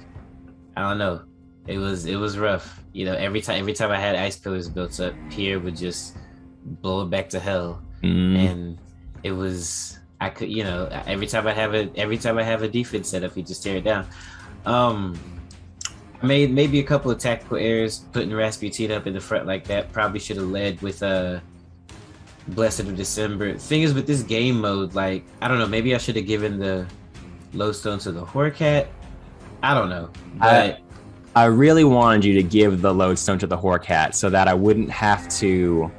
[SPEAKER 7] I don't know. It was rough. You know, every time I had ice pillars built up, Pierre would just blow it back to hell. And it was, I could, you know, every time I have a defense set up, he just tear it down. I made maybe a couple of tactical errors putting Rasputina up in the front like that. Probably should have led with Blessed of December. Thing is, with this game mode, like, I don't know, maybe I should have given the lodestone to the Horcat. I don't know, but
[SPEAKER 8] I really wanted you to give the lodestone to the Horcat so that I wouldn't have to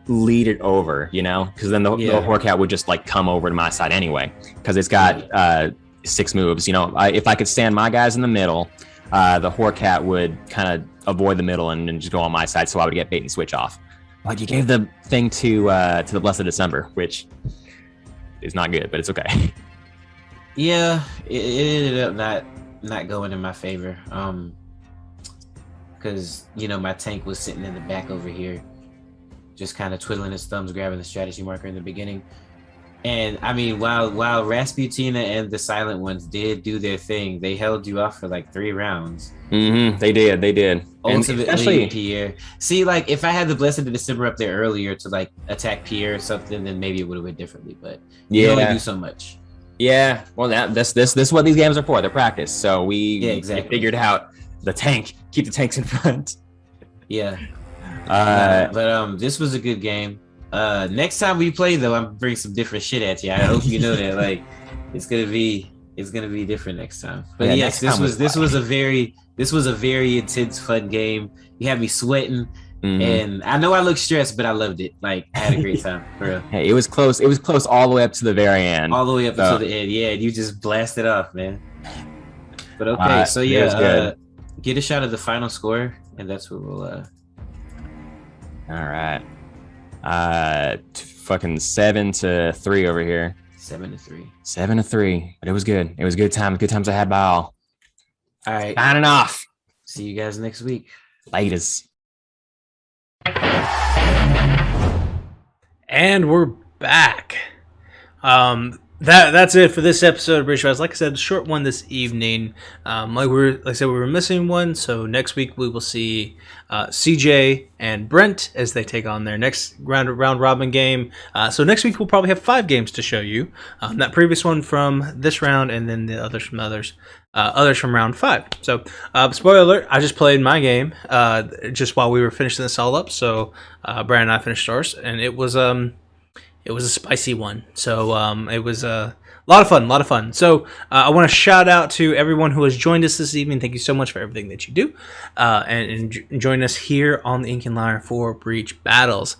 [SPEAKER 8] lead it over, you know, because then the Horcat would just like come over to my side anyway, because it's got 6 moves. You know, if I could stand my guys in the middle, the Horcat would kind of avoid the middle and just go on my side, so I would get bait and switch off. But you gave the thing to the Blessed December, which is not good, but it's okay.
[SPEAKER 7] Yeah, it ended up not going in my favor, because you know, my tank was sitting in the back over here, just kind of twiddling his thumbs, grabbing the strategy marker in the beginning. And I mean, while Rasputina and the Silent Ones did do their thing, they held you off for like 3 rounds. They did. Ultimately, Pierre. See, like, if I had the Blessed of December up there earlier to like attack Pierre or something, then maybe it would have went differently. But you only do so much. Yeah, well, this is what these games are for. They're practice. So we figured out the tank. Keep the tanks in front. Yeah. But this was a good game. Next time we play, though, I'm gonna bring some different shit at you. I hope you know that. Like, it's gonna be different next time. But yes, this was a very intense, fun game. You had me sweating. And I know I look stressed, but I loved it. Like I had a great time, for real.
[SPEAKER 8] Hey, it was close. It was close all the way up to the very end.
[SPEAKER 7] All the way up until the end. Yeah, you just blasted off, man. But okay, so
[SPEAKER 8] it was good.
[SPEAKER 7] Get a shot of the final score, and that's what we'll.
[SPEAKER 8] All right. Fucking 7-3 over here.
[SPEAKER 7] 7-3.
[SPEAKER 8] 7-3. But it was good. It was good time. Good times I had by all.
[SPEAKER 7] All right.
[SPEAKER 8] Signing off.
[SPEAKER 7] See you guys next week.
[SPEAKER 8] Laters.
[SPEAKER 1] And we're back. That's it for this episode of British Battles. Like I said, short one this evening. Like I said, we were missing one, so next week we will see CJ and Brent as they take on their next round robin game. So next week we'll probably have 5 games to show you. That previous one from this round, and then the others from round 5. So spoiler alert, I just played my game just while we were finishing this all up. So Brent and I finished ours, and it was a spicy one. So it was a lot of fun. So I want to shout out to everyone who has joined us this evening. Thank you so much for everything that you do, and join us here on the Ink and Lyre for Breach Battles.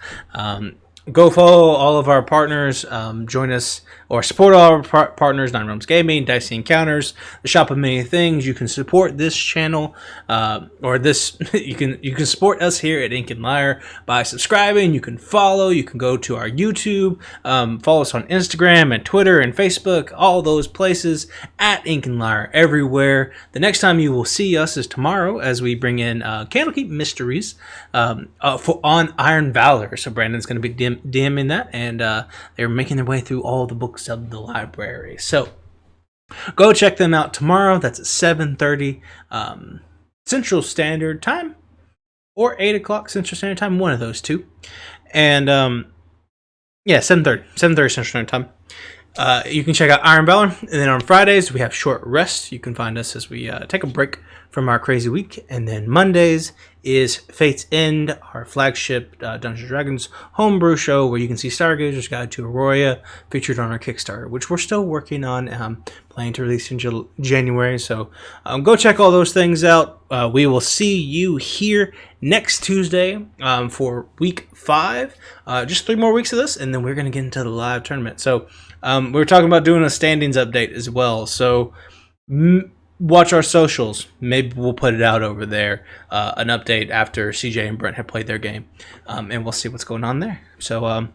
[SPEAKER 1] Go follow all of our partners. Join us or support all our partners: Nine Realms Gaming, Dicey Encounters, the Shop of Many Things. You can support this channel, or this. You can support us here at Ink and Lyre by subscribing. You can follow. You can go to our YouTube. Follow us on Instagram and Twitter and Facebook. All those places at Ink and Lyre everywhere. The next time you will see us is tomorrow as we bring in Candlekeep Mysteries on Iron Valor. So Brandon's going to be DMing that, and they're making their way through all the books of the library. So go check them out tomorrow. That's at 7:30 Central Standard Time, or 8 o'clock Central Standard Time, one of those two. And 7:30 Central Standard Time. You can check out Iron Valor, and then on Fridays we have Short Rest. You can find us as we take a break from our crazy week, and then Mondays is Fate's End, our flagship Dungeons & Dragons homebrew show, where you can see Stargazer's Guide to Aurora, featured on our Kickstarter, which we're still working on, planning to release in January. So go check all those things out. We will see you here next Tuesday for week 5. Just 3 more weeks of this, and then we're going to get into the live tournament. So we were talking about doing a standings update as well. So watch our socials. Maybe we'll put it out over there, an update after CJ and Brent have played their game, and we'll see what's going on there. So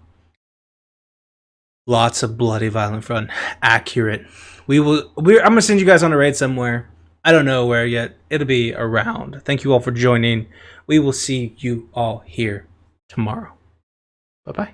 [SPEAKER 1] lots of bloody violent fun. Accurate. I'm gonna send you guys on a raid somewhere. I don't know where yet. It'll be around. Thank you all for joining. We will see you all here tomorrow. Bye bye.